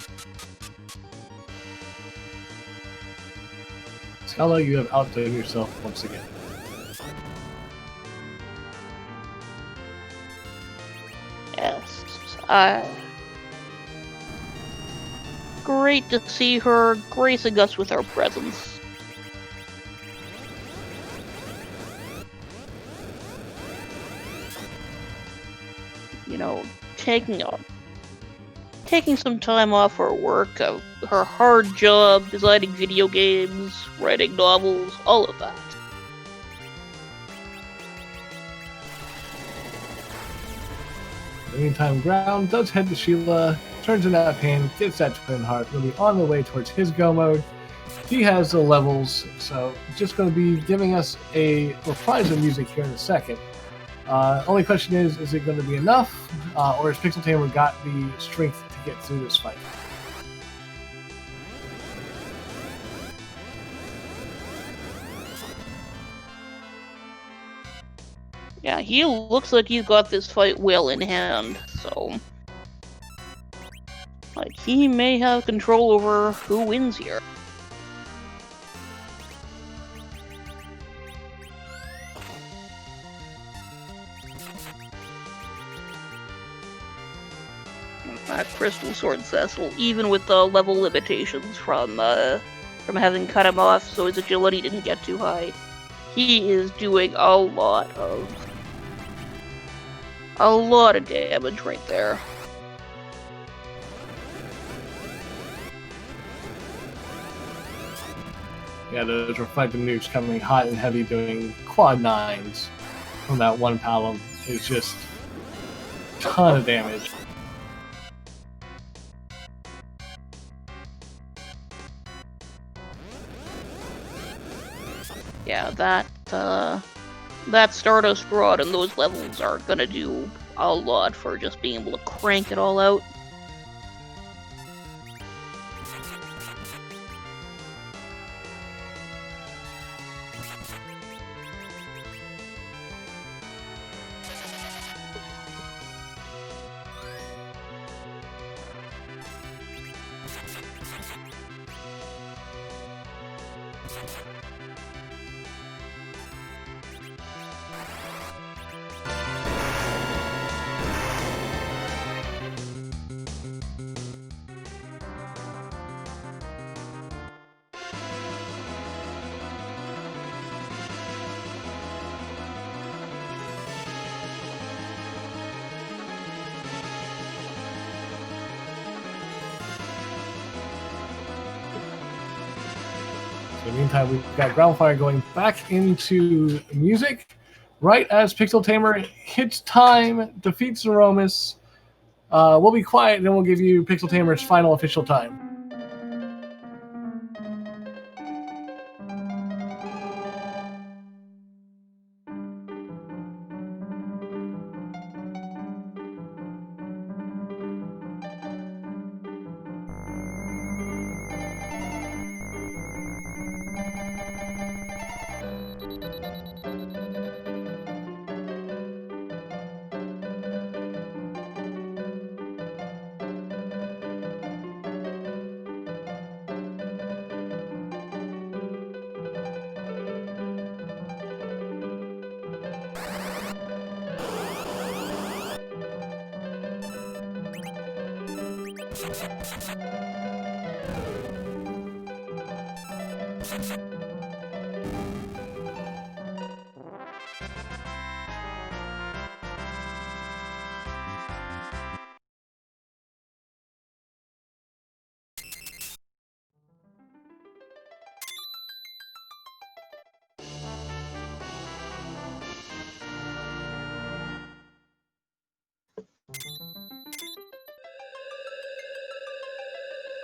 Scala, you have outdone yourself once again. Yes. Great to see her gracing us with her presence. You know, taking some time off her work, her hard job, designing video games, writing novels, all of that. In the meantime, Ground does head to Sheila, turns in that pain, gets that twin heart, will be on the way towards his go mode. He has the levels, so just going to be giving us a reprise of music here in a second. Only question is it going to be enough, or has PixelTamer got the strength to get through this fight? Yeah, he looks like he's got this fight well in hand, so... like, he may have control over who wins here. That Crystal Sword Cecil, even with the level limitations from having cut him off so his agility didn't get too high, he is doing a lot of damage right there. Yeah, those reflective nukes coming hot and heavy, doing quad 9s from that one palom is just a ton of damage. Yeah, that Stardust Rod and those levels are gonna do a lot for just being able to crank it all out. So in the meantime, we've got groundflier going back into music. Right as PixelTamer hits time, defeats Zeromus. We'll be quiet, and then we'll give you PixelTamer's final official time.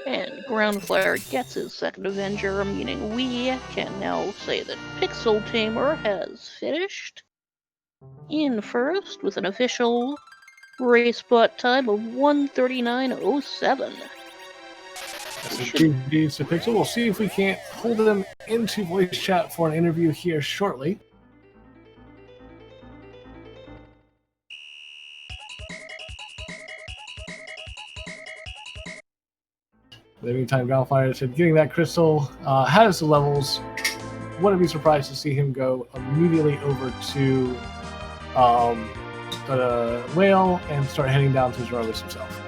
And groundflier gets his second Avenger, meaning we can now say that PixelTamer has finished. In first with an official race spot time of 1:39:07. So GG's to Pixel. We'll see if we can't pull them into voice chat for an interview here shortly. In the meantime, Groundflier said getting that crystal has the levels. Wouldn't be surprised to see him go immediately over to the whale and start heading down to Zorobus himself.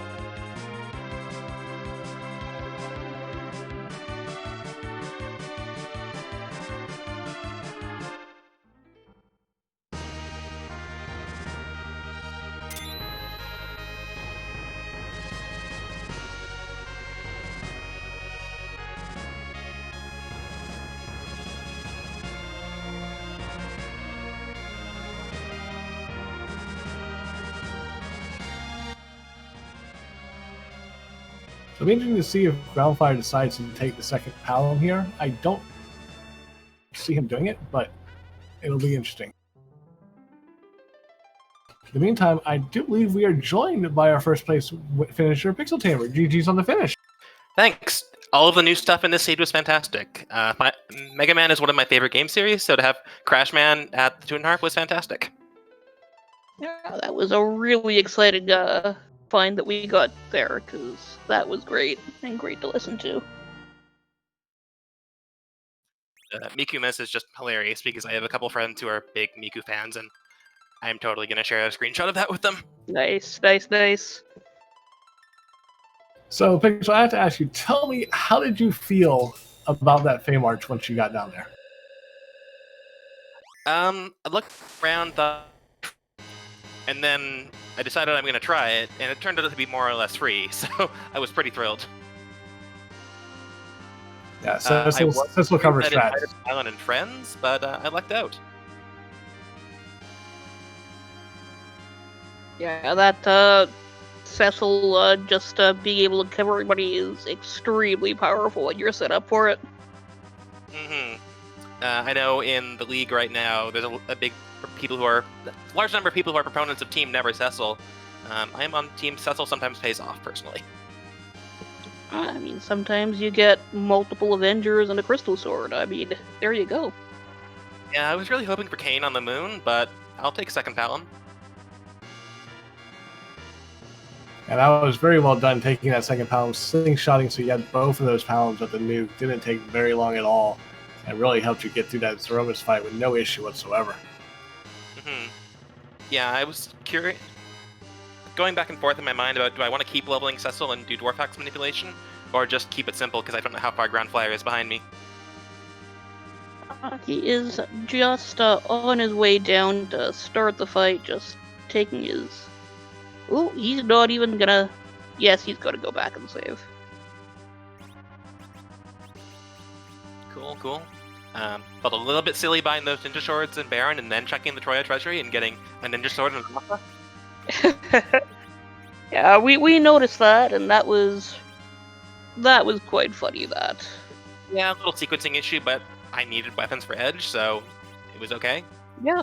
So it'll be interesting to see if Groundfire decides to take the second Palom here. I don't see him doing it, but it'll be interesting. In the meantime, I do believe we are joined by our first place finisher, PixelTamer. GG's on the finish. Thanks. All of the new stuff in this seed was fantastic. Mega Man is one of my favorite game series, so to have Crash Man at the Twin Harp was fantastic. Yeah, that was a really exciting find that we got there, because that was great and great to listen to. Miku Mess is just hilarious because I have a couple friends who are big Miku fans, and I'm totally going to share a screenshot of that with them. Nice, nice, nice. So, Pixel, I have to ask you, tell me, how did you feel about that Fey March once you got down there? I looked around, and then I decided I'm going to try it, and it turned out to be more or less free, so I was pretty thrilled. Yeah, so this will cover strats. Island and friends, but I lucked out. Yeah, that Cecil just being able to cover everybody is extremely powerful when you're set up for it. I know in the league right now, there's a large number of people who are proponents of Team Never Cecil. I am on Team Cecil sometimes pays off, personally. I mean, sometimes you get multiple Avengers and a Crystal Sword. I mean, there you go. Yeah, I was really hoping for Kane on the moon, but I'll take second Palom. And that was very well done, taking that second Palom, slingshotting, so you had both of those Paloms at the nuke. Didn't take very long at all, and really helped you get through that Zorobus fight with no issue whatsoever. Yeah, I was curious, going back and forth in my mind about do I want to keep leveling Cecil and do Dwarf Axe manipulation, or just keep it simple because I don't know how far Groundflier is behind me. He is just on his way down to start the fight, just taking his... Oh, he's not even gonna... Yes, he's gonna go back and save. Cool. Felt a little bit silly buying those Ninja Swords in Baron and then checking the Troya Treasury and getting a Ninja Sword and a Mappa. Yeah, we noticed that, and that was quite funny, that. Yeah, a little sequencing issue, but I needed weapons for Edge, so it was okay. Yeah.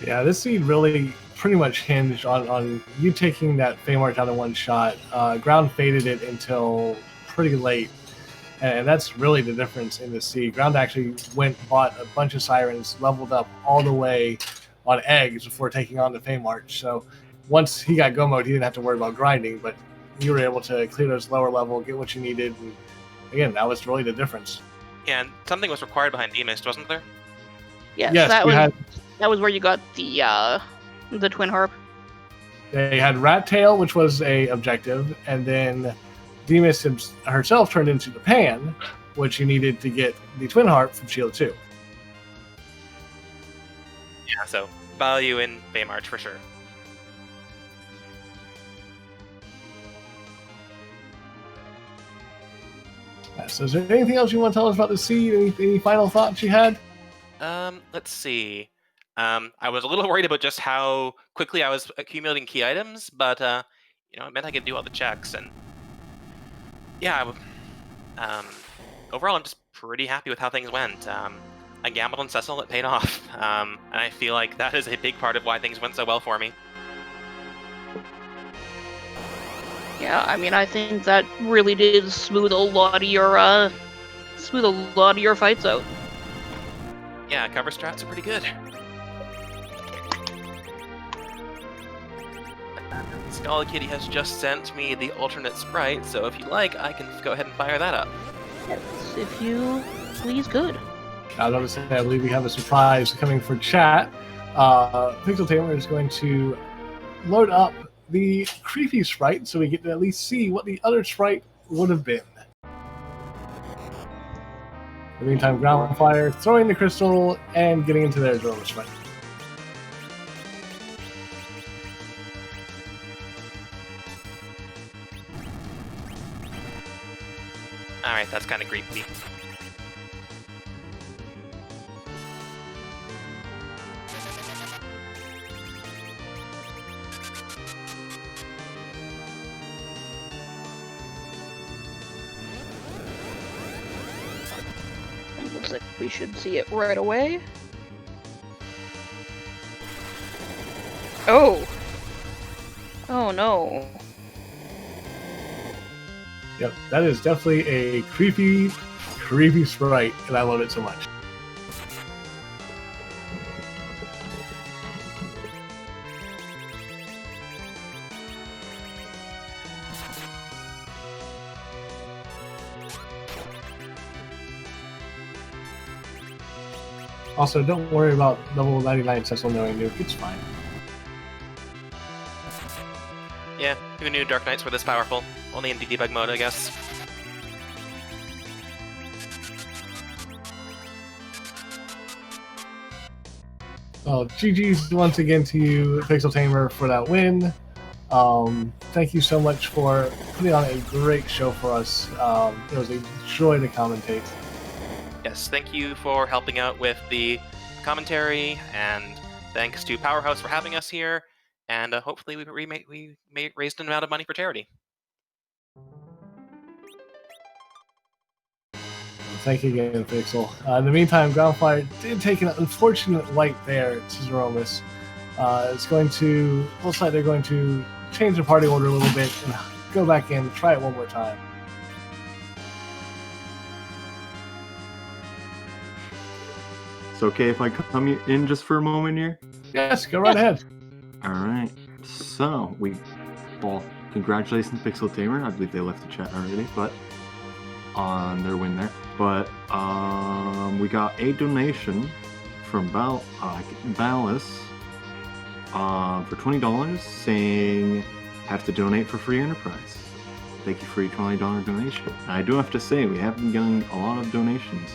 Yeah, this seed really pretty much hinged on you taking that Fey March out in one shot. Ground faded it until pretty late, and that's really the difference in the seed. Ground actually bought a bunch of Sirens, leveled up all the way on eggs before taking on the Fey March. So once he got go mode, he didn't have to worry about grinding, but you were able to clear those lower level, get what you needed, and again, that was really the difference. Yeah, and something was required behind Demist, wasn't there? Yes, Yes, that was where you got the Twin Harp. They had Rat Tail, which was a objective, and then Demus herself turned into the Pan, which you needed to get the Twin Harp from Shield 2. Yeah, so value in Fey March for sure. So is there anything else you want to tell us about the seed? Any final thoughts you had? Let's see. I was a little worried about just how quickly I was accumulating key items, but it meant I could do all the checks, and yeah, overall I'm just pretty happy with how things went. I gambled on Cecil, it paid off. And I feel like that is a big part of why things went so well for me. Yeah, I mean, I think that really did smooth a lot of your fights out. Yeah, cover strats are pretty good. Skull Kitty has just sent me the alternate sprite, so if you like, I can go ahead and fire that up. Yes, if you please could. I was going to say, I believe we have a surprise coming for chat. PixelTamer is going to load up the creepy sprite so we get to at least see what the other sprite would have been. In the meantime, groundflier throwing the crystal and getting into their drone sprite. Alright, that's kind of creepy. Looks like we should see it right away. Oh! Oh no. Yep, that is definitely a creepy sprite, and I love it so much. Also, don't worry about level 99 Cecil knowing nuke, it's fine. Yeah, who knew Dark Knights were this powerful? Only in debug mode, I guess. Well, GG's once again to you, PixelTamer, for that win. Thank you so much for putting on a great show for us. It was a joy to commentate. Yes, thank you for helping out with the commentary, and thanks to Powerhouse for having us here, and hopefully we raised an amount of money for charity. Thank you again, Pixel. In the meantime, groundflier did take an unfortunate light there to Zeromus. It's going to, looks like they're going to change the party order a little bit and go back in, try it one more time. It's okay if I come in just for a moment here? Yes, go right ahead. Alright, so congratulations PixelTamer. I believe they left the chat already, but on their win there. But we got a donation from Ballas for $20 saying have to donate for free enterprise. Thank you for your $20 donation. I do have to say we have been getting a lot of donations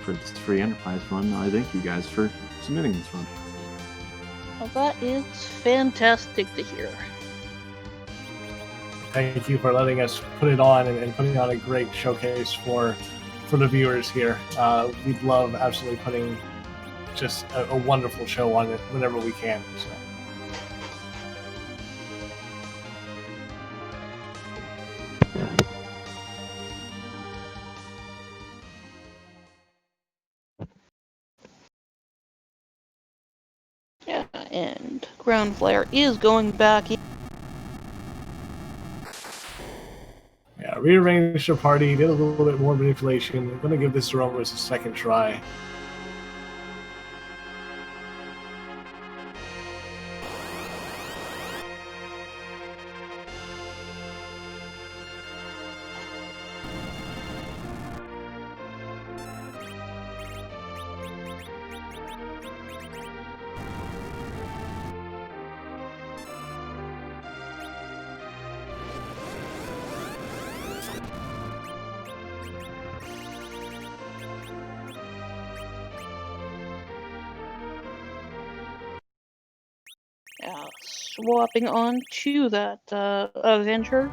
for this free enterprise run. I thank you guys for submitting this one. Well, that is fantastic to hear. Thank you for letting us put it on and putting on a great showcase for the viewers here. We'd love absolutely putting just a wonderful show on it whenever we can. So. Yeah, and groundflier is going back in. Yeah, rearranged the party, did a little bit more manipulation. I'm going to give this Zeromus a second try. Swapping on to that Avenger.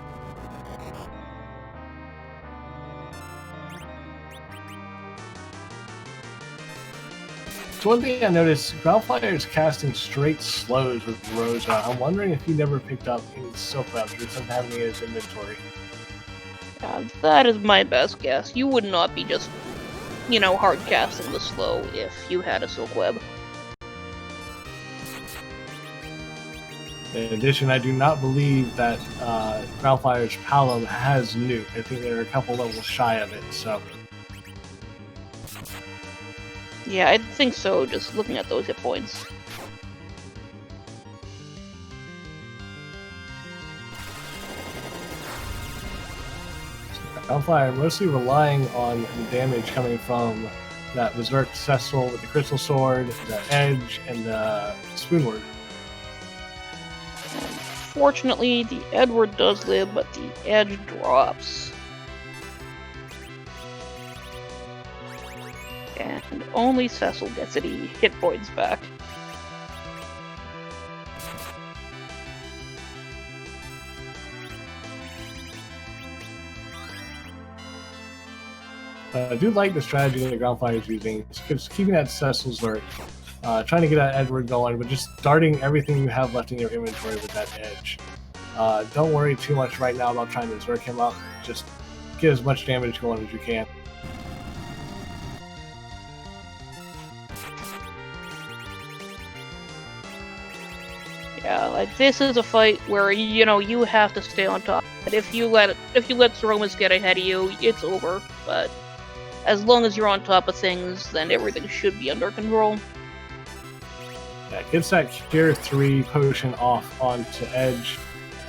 So one thing I noticed, groundflier is casting straight slows with Rosa. I'm wondering if he never picked up any silk webs or doesn't have any in his inventory. That is my best guess. You would not be just hard casting the slow if you had a Silk Web. In addition, I do not believe that Groundflyer's Palom has nuke. I think they're a couple levels shy of it, so... Yeah, I think so, just looking at those hit points. Groundflyer mostly relying on the damage coming from that Berserk Cecil with the Crystal Sword, the Edge, and the Spoonward. Fortunately, the Edward does live, but the Edge drops. And only Cecil gets any hit points back. I do like the strategy that Groundflyer is using. It's keeping that Cecil's lurk, trying to get that Edward going, but just darting everything you have left in your inventory with that Edge. Don't worry too much right now about trying to Zerk him up. Just get as much damage going as you can. Yeah, like this is a fight where you have to stay on top. And if you let Zeromus get ahead of you, it's over. But as long as you're on top of things, then everything should be under control. Yeah, gets that Cure 3 potion off onto Edge.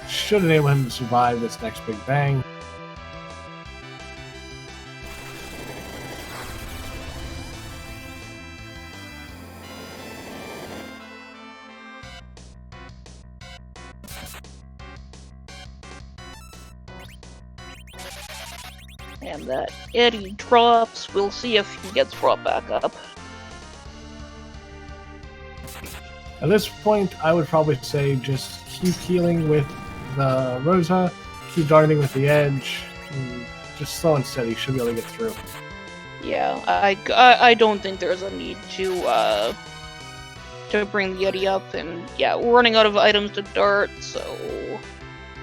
Should enable him to survive this next big bang. And that Eddie drops. We'll see if he gets brought back up. At this point, I would probably say just keep healing with the Rosa, keep darting with the Edge, and just slow and steady. Should be able to get through. Yeah, I don't think there's a need to bring the Yeti up, and yeah, we're running out of items to dart, so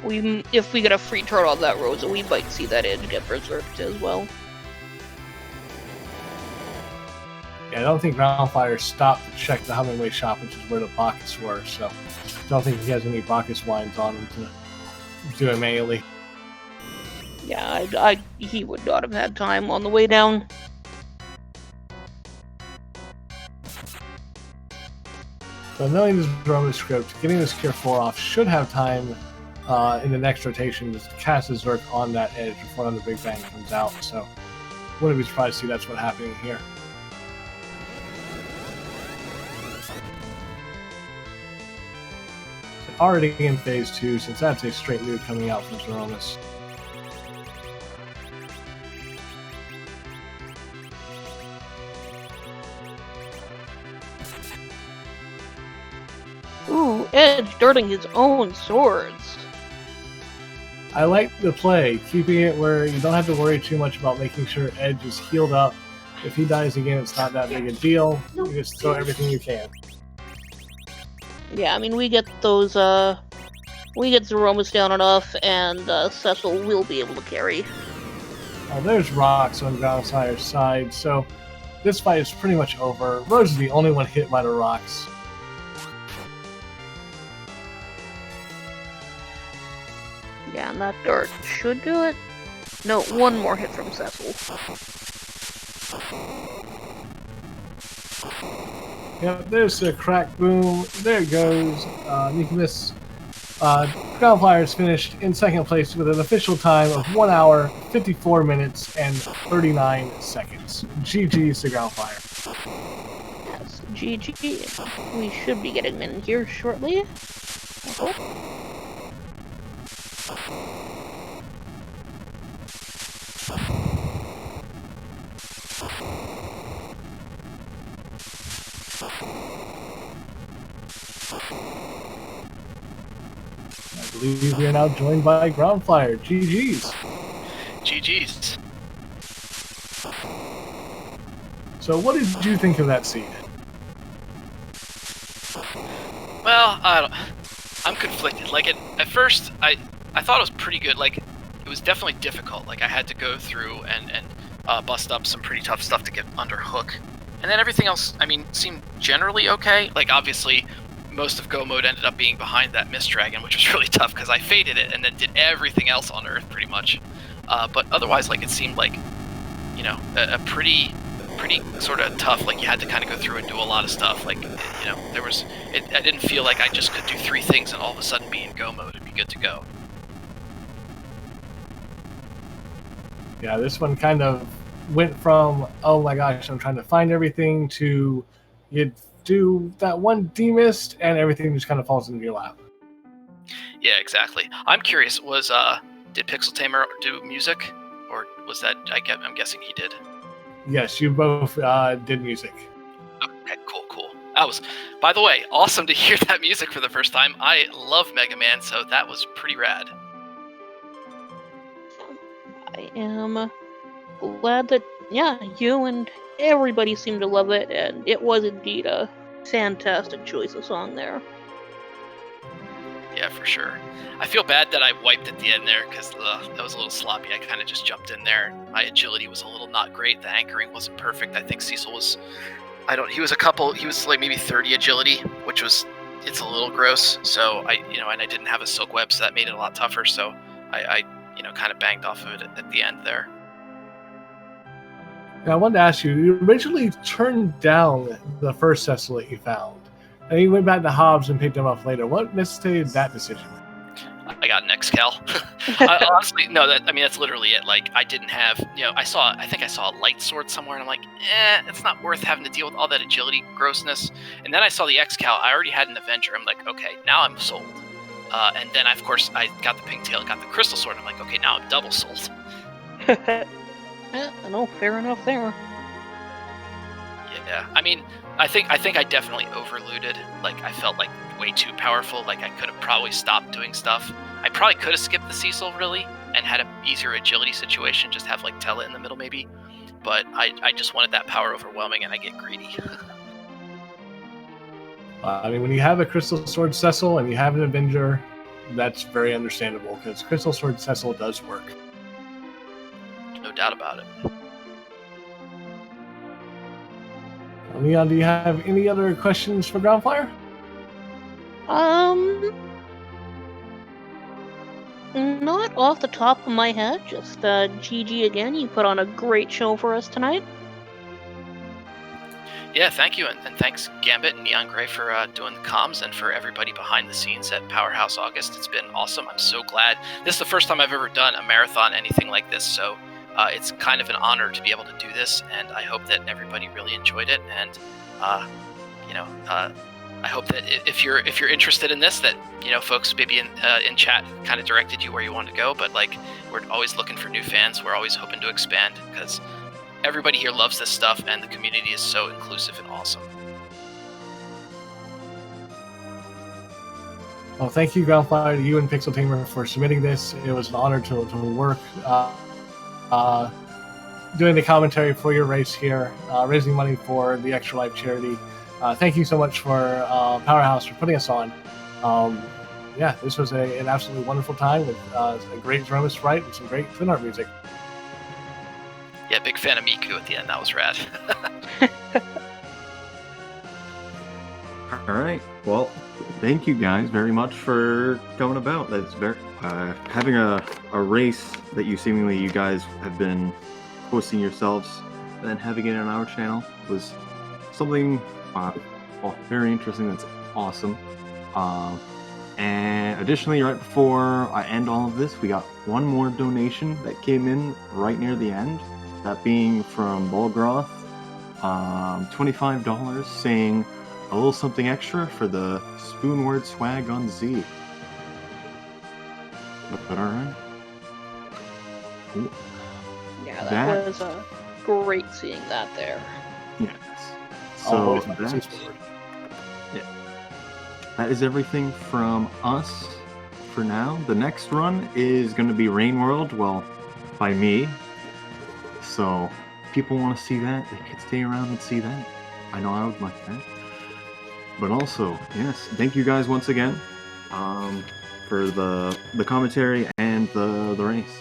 if we get a free turn on that Rosa, we might see that Edge get berserked as well. Yeah, I don't think Groundflyer stopped to check the Hummingway shop, which is where the pockets were, so I don't think he has any pockets wines on him to do it manually. Yeah, he would not have had time on the way down. So knowing this Roman script, getting this Cure 4 off should have time in the next rotation to cast his Zerk on that Edge before another Big Bang comes out, so wouldn't be surprised to see that's what's happening here. So already in phase 2, since that's a straight nuke coming out from Zeromus. Ooh, Edge darting his own swords. I like the play, keeping it where you don't have to worry too much about making sure Edge is healed up. If he dies again, it's not that big a deal. You just throw everything you can. Yeah, I mean, we get those, we get Zeromus down enough, and Cecil will be able to carry. There's rocks on Groundfire's side, so this fight is pretty much over. Rose is the only one hit by the rocks. Yeah, and that dart should do it. No, one more hit from Cecil. Yep, there's a crack boom. There it goes. You can miss. Groundflyer is finished in second place with an official time of 1 hour, 54 minutes, and 39 seconds. GG's to Groundflyer. Yes, GG. We should be getting in here shortly. I hope. I believe we are now joined by Groundflyer. GG's. GG's. So what did you think of that seed? Well, I'm conflicted. Like, at first, I thought it was pretty good. Like, it was definitely difficult. Like, I had to go through and bust up some pretty tough stuff to get under hook. And then everything else, I mean, seemed generally okay. Like, obviously, most of Go Mode ended up being behind that Mist Dragon, which was really tough because I faded it and then did everything else on Earth pretty much. But otherwise, like, it seemed like, you know, a pretty sort of tough, like, you had to kind of go through and do a lot of stuff. Like, you know, I didn't feel like I just could do 3 things and all of a sudden be in Go Mode and be good to go. Yeah, this one kind of went from, oh my gosh, I'm trying to find everything, to you do that one demist and everything just kind of falls into your lap. Yeah, exactly. I'm curious, did PixelTamer do music? Or was that, I'm guessing he did. Yes, you both did music. Okay, cool. That was, by the way, awesome to hear that music for the first time. I love Mega Man, so that was pretty rad. I am glad that, yeah, you and everybody seemed to love it, and it was indeed a fantastic choice of song there. Yeah, for sure. I feel bad that I wiped at the end there, because that was a little sloppy. I kind of just jumped in there. My agility was a little not great. The anchoring wasn't perfect. I think Cecil was, he was like maybe 30 agility, which it's a little gross. So and I didn't have a silk web, so that made it a lot tougher. So I kind of banged off of it at the end there. Now, I wanted to ask you originally turned down the first Cecil that you found, and you went back to Hobbs and picked him up later. What necessitated that decision? I got an X-Cal. Honestly, no, that's literally it. Like, I didn't have, I think I saw a light sword somewhere, and I'm like, it's not worth having to deal with all that agility grossness. And then I saw the X-Cal. I already had an Avenger. I'm like, okay, now I'm sold. And then, of course, I got the Pigtail and got the Crystal Sword. I'm like, okay, now I'm double sold. No, fair enough there. Yeah, I mean, I think I definitely overlooted. Like, I felt like way too powerful. Like, I could have probably stopped doing stuff. I probably could have skipped the Cecil, really, and had an easier agility situation, just have, like, Tella in the middle, maybe. But I just wanted that power overwhelming, and I get greedy. I mean, when you have a Crystal Sword Cecil and you have an Avenger, that's very understandable, because Crystal Sword Cecil does work. No doubt about it. Leon, do you have any other questions for Groundflier? Not off the top of my head. Just GG again. You put on a great show for us tonight. Yeah, thank you, and thanks Gambit and Neon Gray for doing the comms, and for everybody behind the scenes at Powerhouse August. It's been awesome. I'm so glad. This is the first time I've ever done a marathon, anything like this, so it's kind of an honor to be able to do this, and I hope that everybody really enjoyed it. And I hope that if you're interested in this, that folks maybe in chat kind of directed you where you want to go. But like, we're always looking for new fans. We're always hoping to expand, because everybody here loves this stuff, and the community is so inclusive and awesome. Well, thank you, Groundflier, to you and PixelTamer for submitting this. It was an honor to work doing the commentary for your race here, raising money for the Extra Life charity. Thank you so much for Powerhouse for putting us on. Yeah, this was an absolutely wonderful time with a great drummer sprite and some great twin art music. Yeah, big fan of Miku at the end. That was rad. All right. Well, thank you guys very much for going about. That's very having a race that you guys have been hosting yourselves, and then having it on our channel was something very interesting. That's awesome. And additionally, right before I end all of this, we got one more donation that came in right near the end. That being from Bolgroth, $25, saying a little something extra for the Spoonword swag on Z. Is that alright? Yeah, that was great seeing that there. Yes. So Yeah. That is everything from us for now. The next run is going to be Rain World, well, by me. So if people want to see that, they can stay around and see that. I know I would like that. But also, yes, thank you guys once again for the commentary and the race.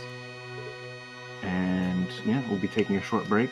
And yeah, we'll be taking a short break.